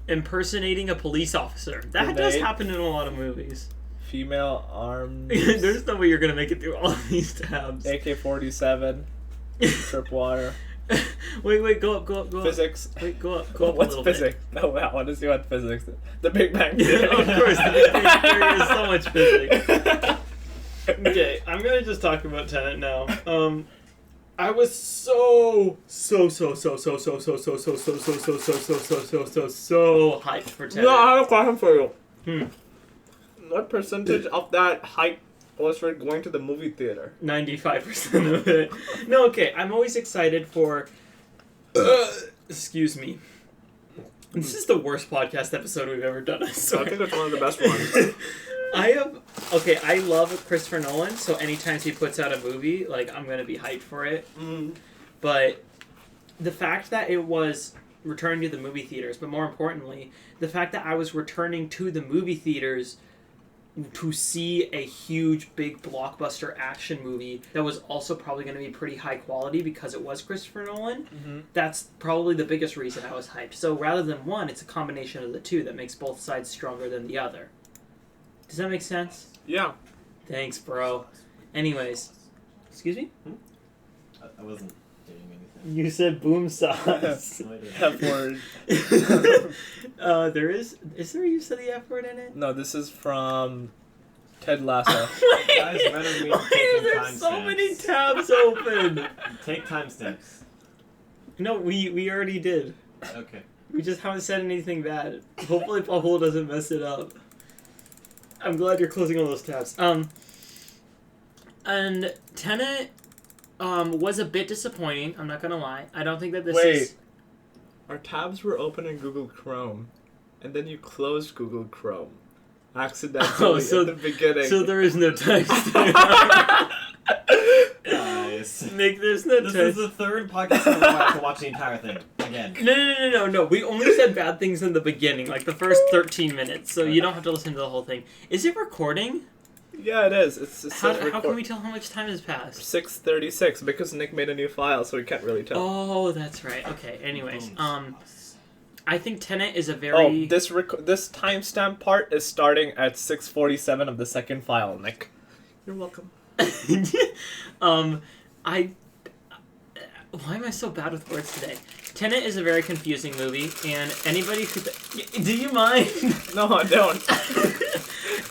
Impersonating a police officer. That does happen in a lot of movies. Female arms. There's no way you're gonna make it through all of these tabs. AK-47. Tripwire. Wait, go up. Physics. Wait, go up What's a little physics? No, I want to see what physics is. The Big Bang bit. Theory. Of course, the Big Bang Theory is so much physics. Okay, I'm gonna just talk about Tenet now. I was so hyped for Tenet. No, I have a question for you. Hmm. What percentage of that hype was for going to the movie theater? 95% of it. No, okay. I'm always excited for. Excuse me. This is the worst podcast episode we've ever done, I I swear. think it's one of the best ones. I love Christopher Nolan, so anytime he puts out a movie, like, I'm gonna be hyped for it. But the fact that it was returning to the movie theaters, but more importantly, the fact that I was returning to the movie theaters to see a huge, big blockbuster action movie that was also probably going to be pretty high quality because it was Christopher Nolan, that's probably the biggest reason I was hyped. So rather than one, it's a combination of the two that makes both sides stronger than the other. Does that make sense? Yeah. Thanks, bro. Anyways. Excuse me? I wasn't doing anything. You said boom sauce. No, I didn't. F word. Is there a use of the F word in it? No, this is from Ted Lasso. Guys, better be Why taking are there so timestamps. many tabs open? Take timestamps. No, we already did. Okay. We just haven't said anything bad. Hopefully Paul doesn't mess it up. I'm glad you're closing all those tabs. And Tenet was a bit disappointing, I'm not gonna lie. I don't think that this is... Wait. Our tabs were open in Google Chrome, and then you closed Google Chrome accidentally at the beginning. So there is no timestamp. Nice. Nick, there's no This is timestamp. the third podcast in a while to watch the entire thing again. No. We only said bad things in the beginning, like the first 13 minutes, so you don't have to listen to the whole thing. Is it recording? Yeah, it is. It How says can we tell how much time has passed? 6:36 because Nick made a new file, so we can't really tell. Oh, that's right. Okay, anyways. Boom. I think Tenet is a Oh, very... this timestamp part is starting at 6:47 of the second file, Nick. You're welcome. Why am I so bad with words today? Tenet is a very confusing movie, and anybody who... Do you mind? No, I don't.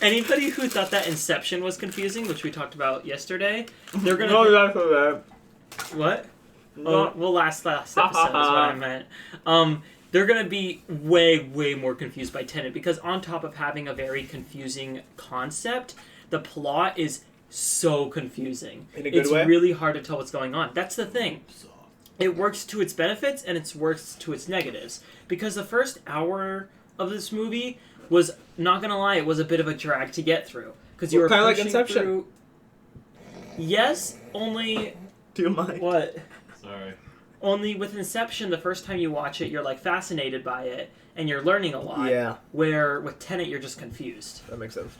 Anybody who thought that Inception was confusing, which we talked about yesterday, they're gonna... No, that's okay. What? No. Oh, well, last episode is what I meant. They're gonna be way more confused by Tenet, because on top of having a very confusing concept, the plot is so confusing. In a good It's way? really hard to tell what's going on. That's the thing. It works to its benefits and it works to its negatives. Because the first hour of this movie was, not gonna lie, it was a bit of a drag to get through. Because you Well, were kinda like pushing Inception. through... Yes, only... Do you mind? What? Sorry. Only with Inception, the first time you watch it, you're like fascinated by it and you're learning a lot. Yeah, Where with Tenet, you're just confused. that makes sense.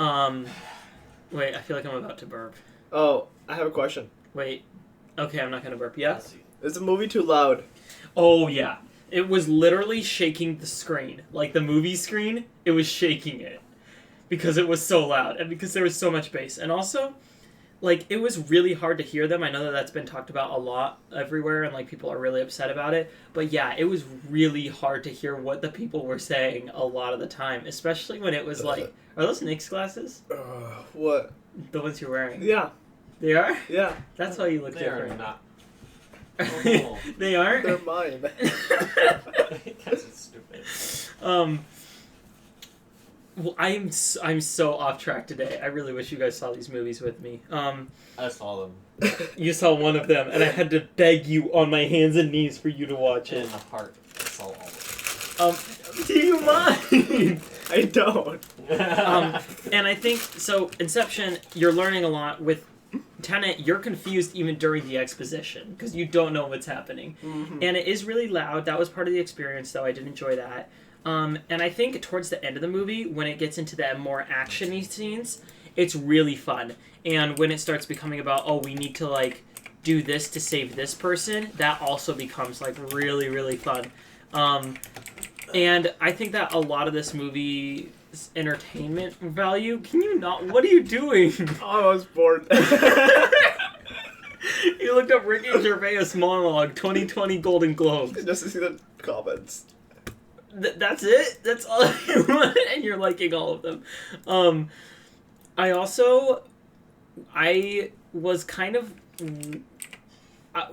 Wait, I feel like I'm about to burp. Oh, I have a question. Wait. Okay, I'm not gonna burp. Yeah? Is the movie too loud? Oh, yeah. It was literally shaking the screen. Like the movie screen, it was shaking it. Because it was so loud and because there was so much bass. And also, like, it was really hard to hear them. I know that that's been talked about a lot everywhere and, like, people are really upset about it. But, yeah, it was really hard to hear what the people were saying a lot of the time. Especially when it was, like... Are those Nick's glasses? What? The ones you're wearing? Yeah, They are? yeah, That's why you look They are different. not. They aren't? they're mine. That's stupid. Well, I'm so off track today. I really wish you guys saw these movies with me. I saw them You saw one of them, and I had to beg you on my hands and knees for you to watch in it. the park. I saw all of Do you mind? I don't. them. And I think, so, Inception, you're learning a lot. With Tenet, you're confused even during the exposition, because you don't know what's happening. Mm-hmm. And it is really loud. That was part of the experience, though. I did enjoy that. And I think towards the end of the movie, when it gets into the more action-y scenes, it's really fun. And when it starts becoming about, oh, we need to, like, do this to save this person, that also becomes, like, really fun. And I think that a lot of this movie's entertainment value... Can you not... What are you doing? Oh, I was bored. You looked up Ricky Gervais monologue, 2020 Golden Globes. Just to see the comments. That's it? That's all you want? And you're liking all of them. I was kind of...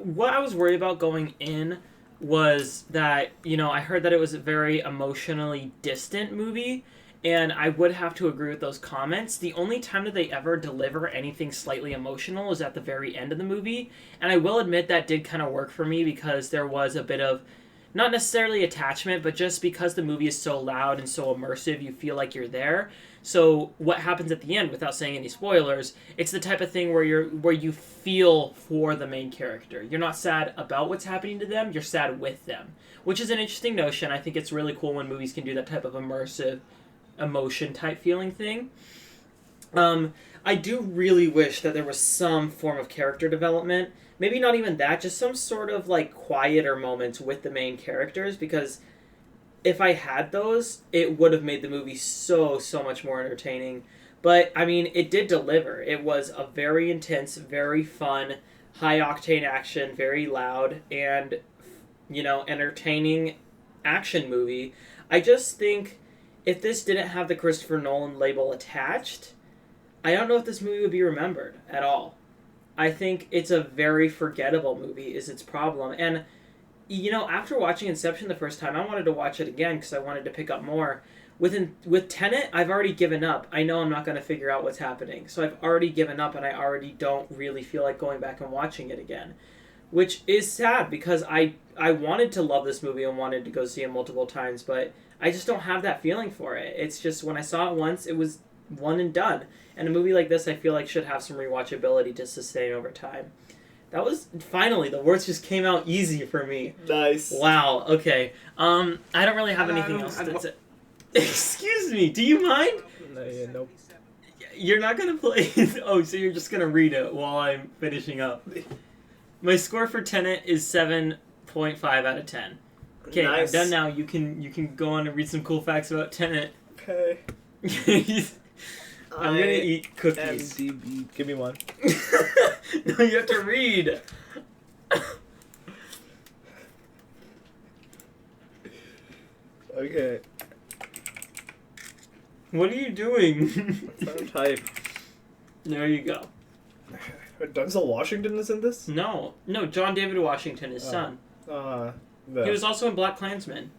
what I was worried about going in was that, you know, I heard that it was a very emotionally distant movie, and I would have to agree with those comments. The only time that they ever deliver anything slightly emotional is at the very end of the movie, and I will admit that did kind of work for me because there was a bit of not necessarily attachment, but just because the movie is so loud and so immersive, you feel like you're there. So what happens at the end, without saying any spoilers, it's the type of thing where you feel for the main character. You're not sad about what's happening to them, you're sad with them, which is an interesting notion. I think it's really cool when movies can do that type of immersive emotion type feeling thing. I do really wish that there was some form of character development. Maybe not even that, just some sort of like quieter moments with the main characters, because if I had those, it would have made the movie so much more entertaining. But, I mean, it did deliver. It was a very intense, very fun, high-octane action, very loud, and, entertaining action movie. I just think if this didn't have the Christopher Nolan label attached, I don't know if this movie would be remembered at all. I think it's a very forgettable movie is its problem. And after watching Inception the first time, I wanted to watch it again because I wanted to pick up more. With Tenet, I've already given up. I know I'm not going to figure out what's happening. So I've already given up, and I already don't really feel like going back and watching it again. Which is sad, because I wanted to love this movie and wanted to go see it multiple times, but I just don't have that feeling for it. It's just, when I saw it once, it was one and done. And a movie like this, I feel like, should have some rewatchability to sustain over time. That was, finally, the words just came out easy for me. Nice. Wow, okay. I don't really have anything else to say. Excuse me, do you mind? No, yeah, nope. You're not going to play... Oh, so you're just going to read it while I'm finishing up. My score for Tenet is 7.5 out of 10. Okay, Nice. I'm done now. You can go on and read some cool facts about Tenet. Okay. I'm going to eat cookies. IMDb. Give me one. No, you have to read. Okay. What are you doing? Sound type. There you go. Denzel Washington is in this? No, John David Washington, his son. He was also in Black Klansman.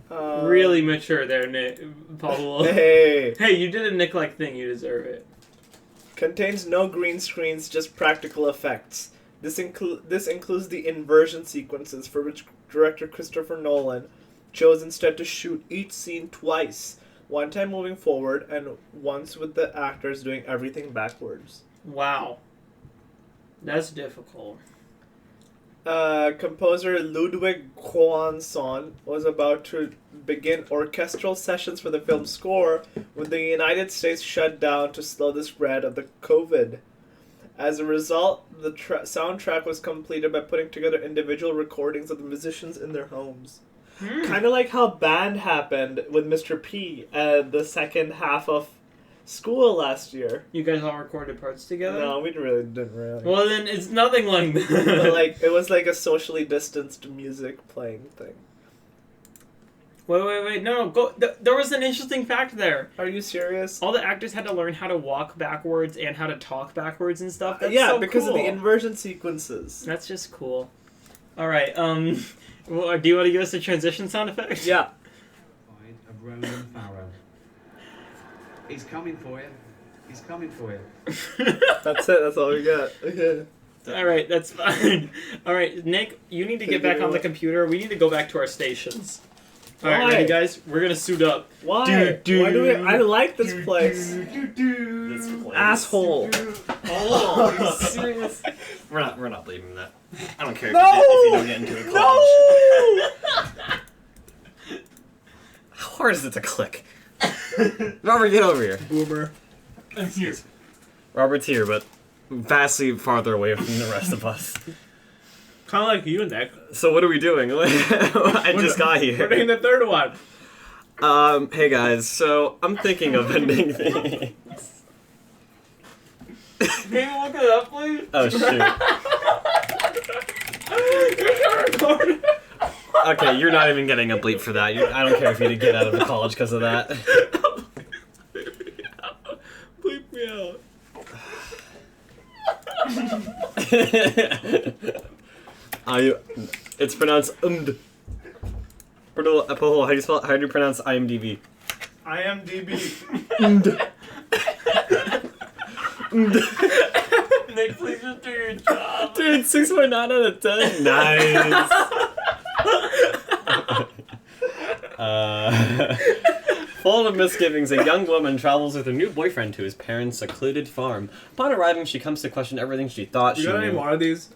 Really mature there, Nick. Pablo. Hey. Hey, you did a Nick-like thing. You deserve it. Contains no green screens, just practical effects. This includes the inversion sequences, for which director Christopher Nolan chose instead to shoot each scene twice. One time moving forward, and once with the actors doing everything backwards. Wow. That's difficult. Composer Ludwig Göransson was about to begin orchestral sessions for the film's score when the United States shut down to slow the spread of the COVID. As a result, the soundtrack was completed by putting together individual recordings of the musicians in their homes. Kind of like how Band happened with Mr. P at the second half of school last year. You guys all recorded parts together? No, we didn't really. Well, then it's nothing like that. But it was like a socially distanced music playing thing. Wait. No, go. There was an interesting fact there. Are you serious? All the actors had to learn how to walk backwards and how to talk backwards and stuff. That's yeah, so because cool. of the inversion sequences. That's just cool. All right. Well, do you want to give us a transition sound effect? Yeah. Of Ronan Farrow. He's coming for you. He's coming for you. That's it. That's all we got. Okay. All right, that's fine. All right, Nick, you need to get back on the computer. We need to go back to our stations. All right, Why? ready, guys? We're gonna suit up. Why? Why do we? I like this place. This place. Asshole. Oh, are you serious? We're not leaving that. I don't care No! if you don't get into a college. No! How hard is it to click? Robert, get over here. Boomer. I'm here. Robert's here, but vastly farther away from the rest of us. Kind of like you, Nick. So what are we doing? I just got We're doing here. the third one. Hey guys, so I'm thinking of ending things. Can you look it up, please? Oh shoot. Okay, you're not even getting a bleep for that. I don't care if you had to get out of the college because of that. Bleep me out. It's pronounced umd. How do you spell it? How do you pronounce IMDb? IMDb. Nick, please just do your job. Dude, fucking 6.9 out of 10. Nice. Full of misgivings, a young woman travels with her new boyfriend to his parents' secluded farm. Upon arriving, she comes to question everything she thought You she got any knew. more of these?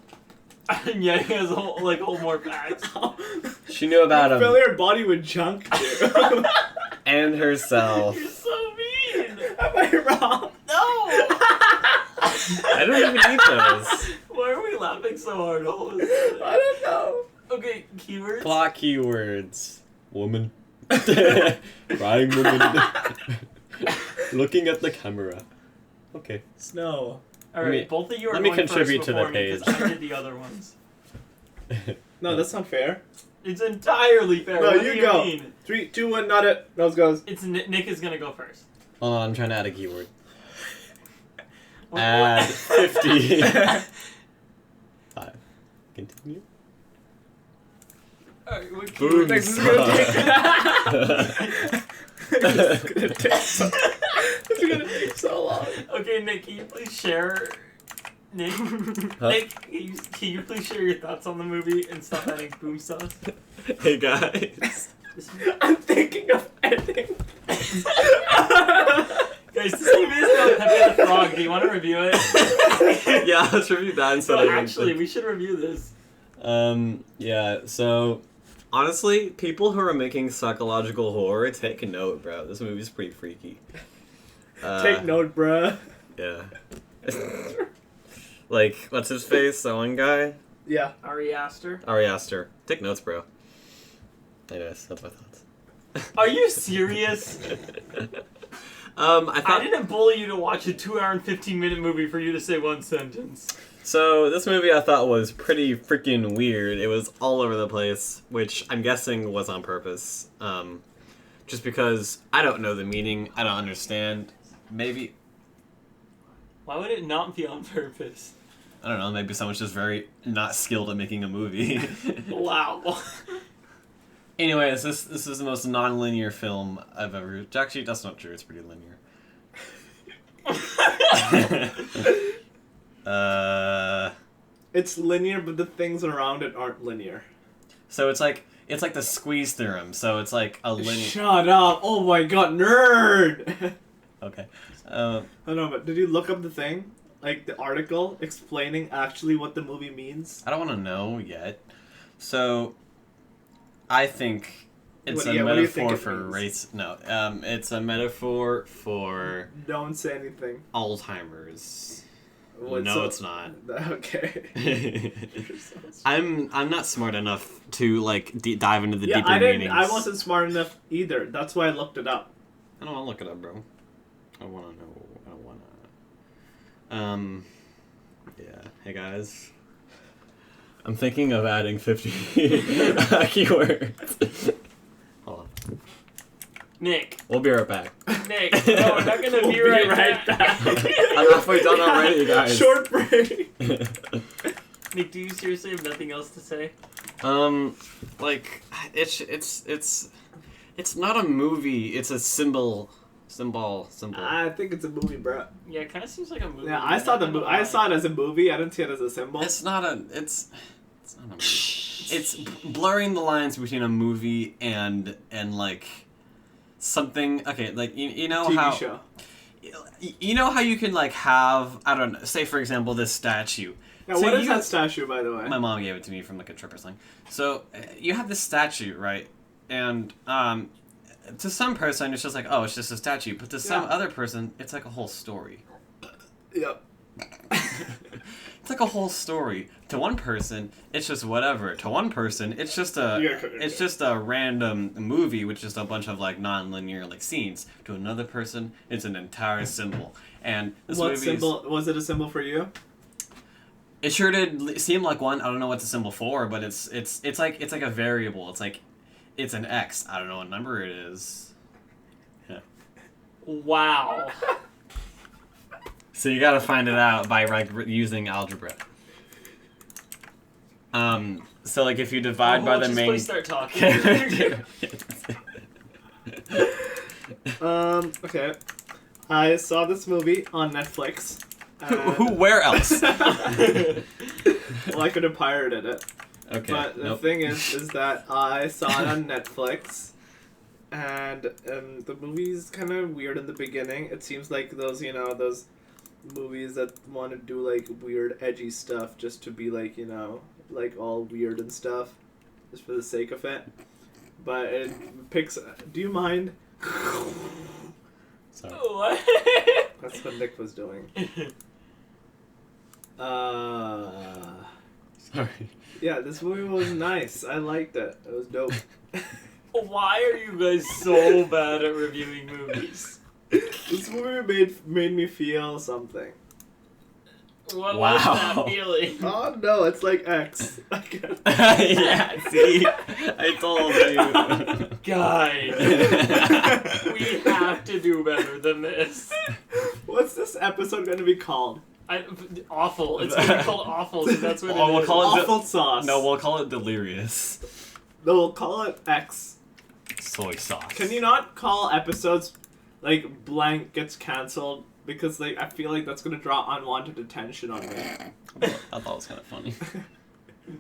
Yeah, he has whole more packs. She knew about Fill him your body with junk, dude. and herself. You're so mean. Am I wrong? No. I don't even need those. Why are we laughing so hard? I don't know. Okay, keywords. Plot keywords. Woman. Crying woman. Looking at the camera. Okay. Snow. All Let me- right, both of you are let me going contribute first to the before me, 'cause page. I did the other ones. No, that's not fair. It's entirely fair. No, What you do you go. mean? 3, 2, 1, not it. Nose goes. It's Nick is gonna go first. Hold on, I'm trying to add a keyword. What- Add 50. 5. Continue. Alright, what Boom. keyword This is gonna take so long. Okay, Nick, can you please share? Nick, Huh? Nick, can you please share your thoughts on the movie and stop adding boom sauce? Hey guys. This- I'm thinking of ending. Guys, this movie is about Pepe the Frog. Do you want to review it? Yeah, let's review that instead No, of actually, we should review this. yeah, so honestly, people who are making psychological horror, take a note, bro. This movie's pretty freaky. Take note, bruh. Yeah. Like, what's his face? That one guy? Yeah. Ari Aster. Ari Aster. Take notes, bro. Anyways, that's my thoughts. Are you serious? I thought I didn't bully you to watch a 2 hour and 15-minute movie for you to say one sentence. so. This movie I thought was pretty freaking weird. It was all over the place, which I'm guessing was on purpose. Just because I don't know the meaning, I don't understand. Maybe Why would it not be on purpose? I don't know. Maybe someone's just very not skilled at making a movie. Wow. Anyways, this is the most non-linear film I've ever. Actually, that's not true. It's pretty linear. It's linear, but the things around it aren't linear. So it's like the squeeze theorem. So it's like a linear. Shut up! Oh my god, nerd! Okay. I know, but did you look up the thing? Like the article explaining actually what the movie means? I don't want to know yet. So, I think it's What- a yeah, what do you think metaphor it for means? race. No, it's a metaphor for Don't say anything. Alzheimer's. What's No, up? it's not. Okay. I'm not smart enough to like dive into the Yeah, deeper I didn't. meanings. I wasn't smart enough either. That's why I looked it up. I don't want to look it up, bro. I want to know. I want to. Yeah. Hey guys. I'm thinking of adding 50 keywords. Hold on. Nick. We'll be right back. Nick. No, we're not gonna We'll be right right back. I'm halfway done already, guys. Short break. Nick, do you seriously have nothing else to say? Like it's not a movie. It's a symbol. I think it's a movie, bro. Yeah, it kind of seems like a movie. Yeah, I saw the movie. I saw it as a movie. I didn't see it as a symbol. It's not a. It's not a movie. It's blurring the lines between a movie and like something. Okay, like you know TV how show. you know how you can like have, I don't know, say for example this statue. Now, So what is you- that statue, by the way? My mom gave it to me from like a trip or something. So you have this statue, right? And to some person it's just like, oh, it's just a statue, but to some Yeah. other person it's like a whole story. Yep. It's like a whole story. To one person, it's just whatever. To one person, it's just a random movie with just a bunch of like non-linear like scenes. To another person, it's an entire symbol. And this What movie symbol was it? A symbol for you? it sure did seem like one. I don't know what the symbol for, but it's like a variable. It's like it's an X. I don't know what number it is. Yeah. Wow. So you gotta find it out by like using algebra. So like if you divide by the just main. please start talking. Okay. I saw this movie on Netflix. Who? Where else? Well, I could have pirated it. Okay. But the nope. thing is that I saw it on Netflix, and the movie's kind of weird in the beginning. It seems like those movies that want to do like weird, edgy stuff just to be like like all weird and stuff, just for the sake of it. But it picks. Do you mind? Sorry. What? That's what Nick was doing. Sorry. Yeah, this movie was nice. I liked it. It was dope. Why are you guys so bad at reviewing movies? This movie made me feel something. What Wow. was that feeling? Oh no, it's like X. Yeah, see? I told you. Guys, we have to do better than this. What's this episode going to be called? Awful. It's gonna be called awful because that's what Oh, it we'll is. call it Awful sauce. No, we'll call it delirious. No, we'll call it X. Soy sauce. Can you not call episodes like blank gets cancelled? Because like I feel like that's gonna draw unwanted attention on me. I thought it was kind of funny.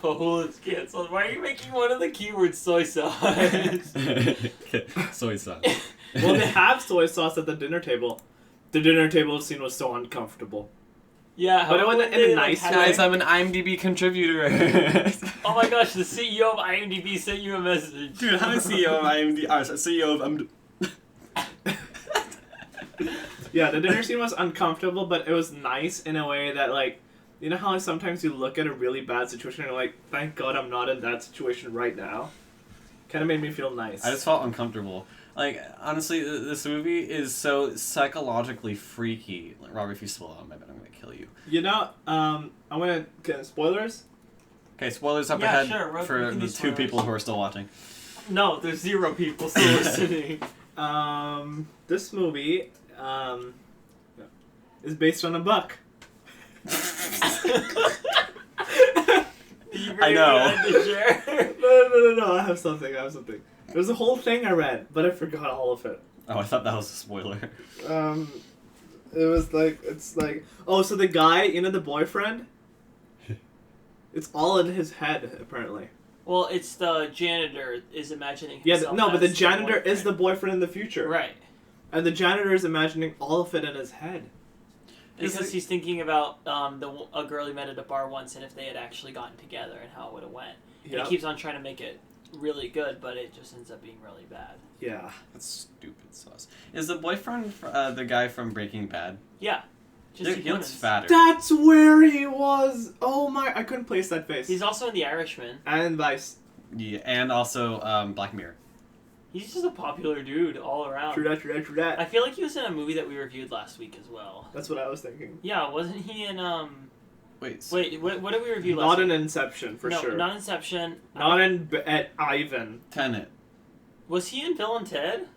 Bowl is canceled. Why are you making one of the keywords soy sauce? Okay, soy sauce. Well, they have soy sauce at the dinner table. The dinner table scene was so uncomfortable. Yeah, But it wasn't would in a they, nice have way. Guys, I'm an IMDb contributor. Oh my gosh, the CEO of IMDb sent you a message. Dude, how is CEO of IMDb? CEO of Yeah, the dinner scene was uncomfortable, but it was nice in a way that, like, you know how sometimes you look at a really bad situation and you're like, thank God I'm not in that situation right now? Kind of made me feel nice. I just felt uncomfortable. Like, honestly, this movie is so psychologically freaky. Like, Robert, if you spoil it, I bet I'm gonna kill you. You know, I'm gonna... Spoilers? Okay, spoilers up Yeah, ahead sure, we for can do the two spoilers. people who are still watching. No, there's 0 people still listening. This movie, is based on a book. I know. No, I have something. There's a whole thing I read, but I forgot all of it. Oh, I thought that was a spoiler. It was like, it's like, oh, so the guy, the boyfriend, it's all in his head, apparently. Well, it's the janitor is imagining Yeah, himself no, but the as janitor is boyfriend. the boyfriend in the future. Right. And the janitor is imagining all of it in his head. Because he's thinking about a girl he met at a bar once and if they had actually gotten together and how it would have went. And Yep. he keeps on trying to make it really good, but it just ends up being really bad. Yeah. That's stupid sauce. Is the boyfriend the guy from Breaking Bad? Yeah. Just He looks fatter. That's where he was! Oh my, I couldn't place that face. He's also in The Irishman. And Vice. Yeah, and also Black Mirror. He's just a popular dude all around. True that. I feel like he was in a movie that we reviewed last week as well. That's what I was thinking. Yeah, wasn't he in Wait. Wait, what did we review last Not week? in Inception, for no, sure. not Inception. Not in at Ivan. Tenet. Was he in Bill and Ted?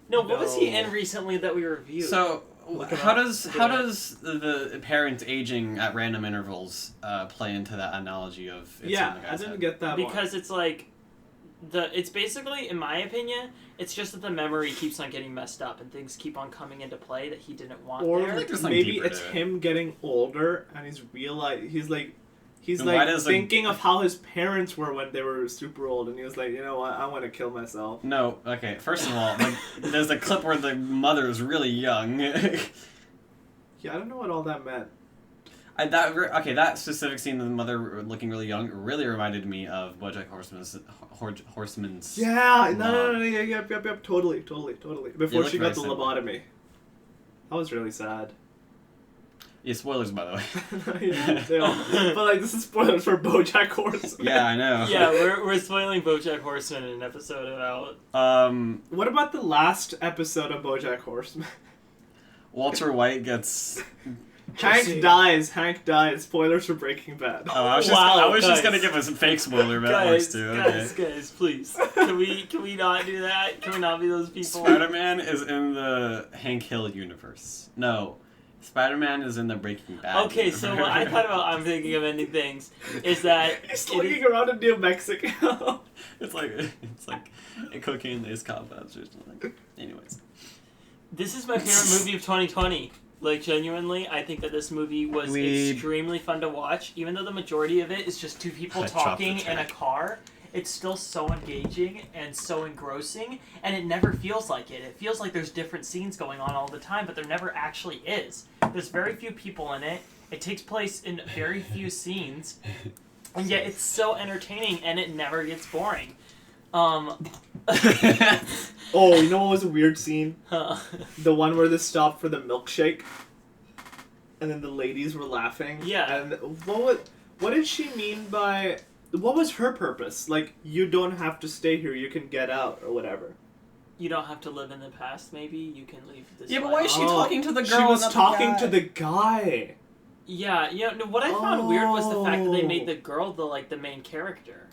No, what was he No. in recently that we reviewed? So Look it how up. does the parents aging at random intervals play into that analogy of it's in Yeah, the I guy's didn't head? get that one. because it's like it's basically, in my opinion, it's just that the memory keeps on getting messed up and things keep on coming into play that he didn't want Or there. think there's something maybe deeper it's to it. him getting older and he's Then why does, like- thinking of how his parents were when they were super old, and he was like, you know what, I want to kill myself. No, okay. First of all, like, there's a clip where the mother is really young. Yeah, I don't know what all that meant. That specific scene of the mother looking really young really reminded me of BoJack Horseman's. Yeah, mom. no, yep, totally. Before look she got very the similar. lobotomy. That was really sad. Yeah, spoilers by the way. But like, this is spoilers for BoJack Horseman. Yeah, I know. Yeah, we're spoiling BoJack Horseman in an episode about. What about the last episode of BoJack Horseman? Walter White gets. Hank dies. Spoilers for Breaking Bad. Oh, I was Wow, just guys. gonna give us a fake spoiler, but that works too. Okay. Guys, please. Can we not do that? Can we not be those people? Spider-Man is in the Hank Hill universe. No, Spider-Man is in the Breaking Bad. Okay, so what I thought about I'm thinking of ending things is that He's it looking is- around in New Mexico. it's like a cocaine-laced compounds or something. Anyways, this is my favorite movie of 2020. Like, genuinely, I think that this movie was extremely fun to watch. Even though the majority of it is just two people talking in a car, it's still so engaging and so engrossing, and it never feels like it. It feels like there's different scenes going on all the time, but there never actually is. There's very few people in it. It takes place in very few scenes, and yet it's so entertaining, and it never gets boring. Oh, you know what was a weird scene? The one where they stopped for the milkshake, and then the ladies were laughing. Yeah. And what did she mean by? What was her purpose? Like, you don't have to stay here. You can get out or whatever. You don't have to live in the past. Maybe you can leave this. Yeah, but life. why is she talking to the girl? She was and not talking the to the guy. Yeah, no, what I found weird was the fact that they made the girl the main character.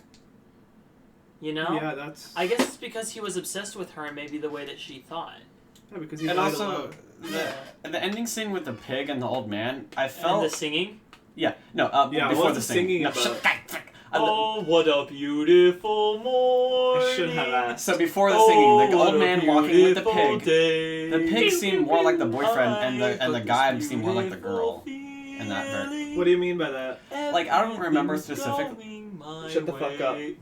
You know? Yeah, that's. I guess it's because he was obsessed with her and maybe the way that she thought. Yeah, because he And died also, alone. the ending scene with the pig and the old man, I felt... And the singing? Yeah, no, Yeah, before what's the the singing No, about? shut the- Oh, what a beautiful morning. I should have asked. So before the singing, the what old a man walking with the beautiful pig. day. The pig seemed more like the boyfriend, and the But guy this seemed more like the girl. beautiful And that very... What do you mean by that? Like, I don't remember Everything's specific... going my Shut the fuck up. way.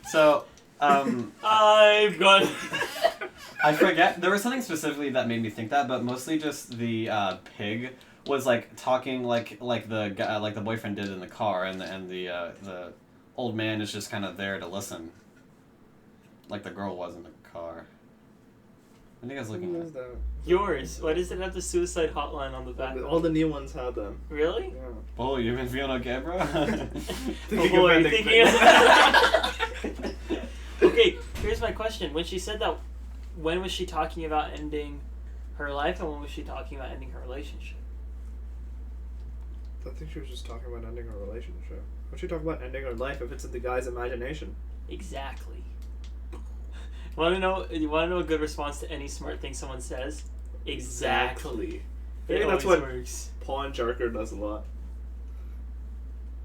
So, I've got... I forget. There was something specifically that made me think that, but mostly just the pig was like talking like the guy, like the boyfriend did in the car, and the old man is just kind of there to listen, like the girl was in the car. I think I was looking at. that? Yours. Why does it have the suicide hotline on the back? All the new ones had them. Really? Yeah. Oh, you've been feeling okay, bro? Thinking boy, of ending thinking things. Okay, here's my question. When she said that, when was she talking about ending her life, and when was she talking about ending her relationship? I think she was just talking about ending her relationship. What's she talking about ending her life if it's in the guy's imagination? Exactly. Want to know? You want to know a good response to any smart thing someone says? Exactly. I think that's always what works. Paul Jarker does a lot.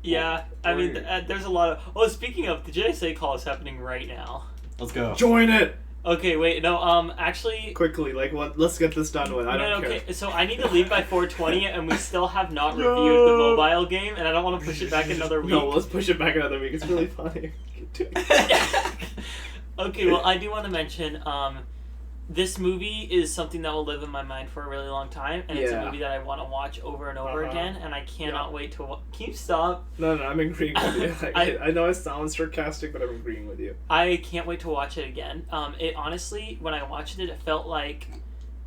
Yeah, I mean, Right. there's a lot of. Oh, speaking of, the JSA call is happening right now. Let's go. Join it! Okay, wait, no, actually. Quickly, like, what? Let's get this done with. I don't care. Okay, so I need to leave by 4:20, and we still have not reviewed the mobile game, and I don't want to push it back another week. No, let's push it back another week. It's really funny. Okay, well, I do want to mention, this movie is something that will live in my mind for a really long time, and it's a Yeah. movie that I want to watch over and over Uh-huh. again, and I cannot wait to. Can you stop? No, I'm agreeing with you. I- I know it sounds sarcastic, but I'm agreeing with you. I can't wait to watch it again. It honestly, when I watched it, it felt like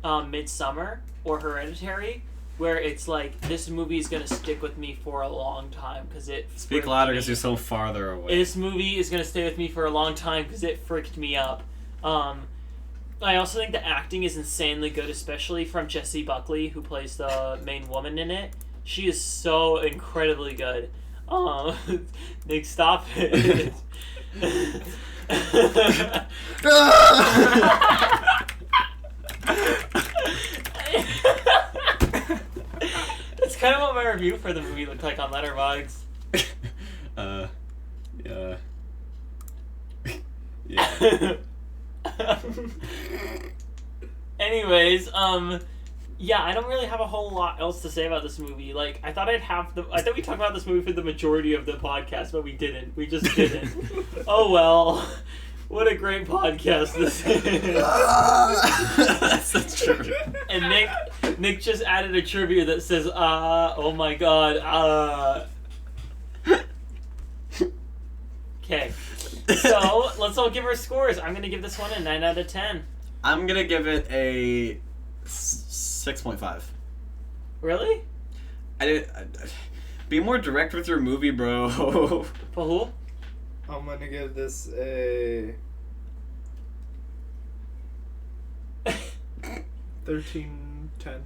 Midsummer or Hereditary, where it's like this movie is gonna stick with me for a long time because it. Speak freaked louder me. because you're so farther away. This movie is gonna stay with me for a long time because it freaked me up. I also think the acting is insanely good, especially from Jessie Buckley, who plays the main woman in it. She is so incredibly good. Nick, stop it. That's kind of what my review for the movie looked like on Letterboxd. Yeah. Yeah. Anyways, yeah, I don't really have a whole lot else to say about this movie. Like, I thought we talked about this movie for the majority of the podcast, but we didn't. We just didn't. Oh well. What a great podcast this is. That's true. And Nick just added a trivia that says, oh my god, Okay. So, let's all give our scores. I'm gonna give this one a 9 out of 10. I'm gonna give it a 6.5. Really? Be more direct with your movie, bro. For who? I'm gonna give this a 13/10.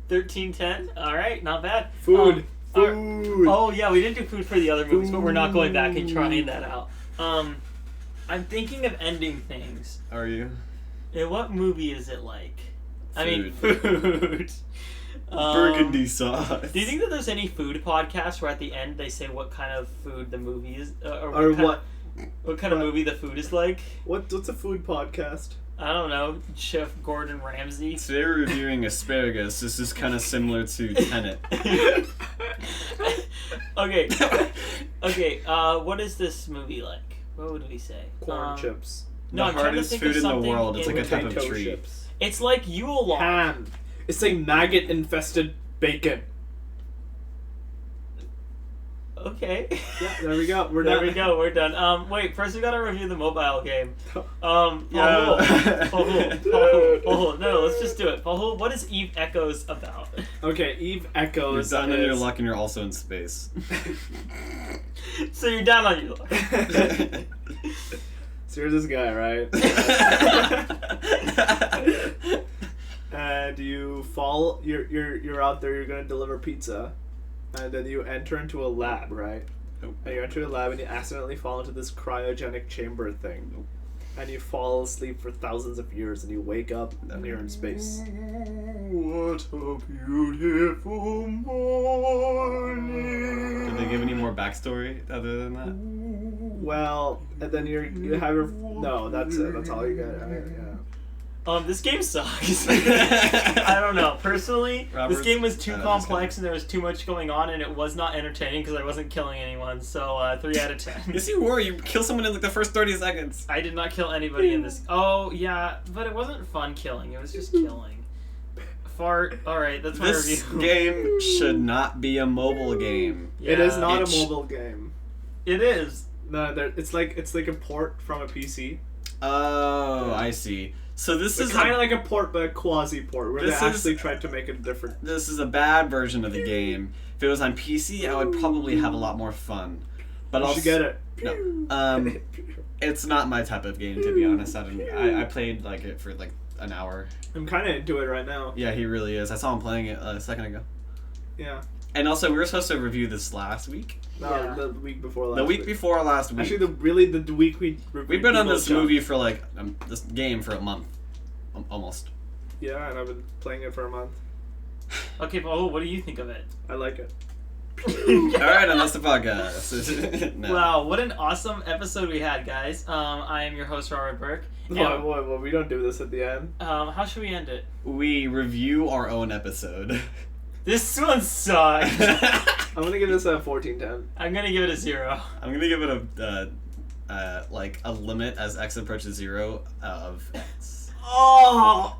13/10? Alright, not bad. Food. Alright. Food. Oh yeah, we didn't do food for the other movies, but we're not going back and trying that out. I'm thinking of ending things. Are you? Yeah, what movie is it like? I mean, Food. food. Burgundy sauce. Do you think that there's any food podcast where at the end they say what kind of food the movie is, Or What kind of movie the food is like? What's a food podcast? I don't know. Chef Gordon Ramsay. Today we're reviewing asparagus. This is kind of similar to Tenet. Okay. Okay. What is this movie like? What would we say? Corn chips. No, The I'm trying to hardest think food of in the something world. It's like a type of Potato tree. chips. It's like Yule log. Ham. It's like maggot-infested bacon. Okay. Yeah, there we go. We're There done. we go. We're done. Wait. First, we gotta review the mobile game. Yeah. No, let's just do it. Pahul, what is Eve Echoes about? Okay, Eve You're Echoes. down on your is- luck and you're also in space. So you're down on your luck. So here's this guy, right? And you fall. You're out there. You're gonna deliver pizza, and then you enter into a lab, right? Nope. And you enter a lab, and you accidentally fall into this cryogenic chamber thing. Nope. And you fall asleep for thousands of years, and you wake up, and you're in space. What a beautiful morning. Did they give any more backstory other than that? Well, and then you have your no. That's it. That's all you got. Yeah. This game sucks. I don't know. Personally, Robert's this game was too out of his complex and there was too much going on, and it was not entertaining because I wasn't killing anyone. So 3 out of 10. Yes, you were. You kill someone in like the first 30 seconds. I did not kill anybody in this. Oh yeah, but it wasn't fun killing. It was just killing. Fart. All right, that's my This review. game should not be a mobile game. Yeah, It is not It a mobile game. It is. No, it's like a port from a PC. Oh, I see. So this It's is kind of like a port, but a quasi port, where they This is- actually tried to make it different. this is a bad version of the game. If it was on PC, I would probably have a lot more fun. But You I'll should get it. No. It's not my type of game, to be honest. I played like it for like an hour. I'm kind of into it right now. Yeah, he really is. I saw him playing it a second ago. Yeah. And also, we were supposed to review this last week. No, Yeah. the week before last. The week before last week. Actually, the week we reviewed We've been on People this Jump. movie for like this game for a month, almost. Yeah, and I've been playing it for a month. Okay, but what do you think of it? I like it. All right, and that's the podcast. No. Wow, what an awesome episode we had, guys. I am your host, Robert Burke. And, Well, we don't do this at the end. how should we end it? We review our own episode. This one sucked. I'm gonna give this a 14/10. I'm gonna give it a 0. I'm gonna give it a like a limit as x approaches 0 of x. Oh!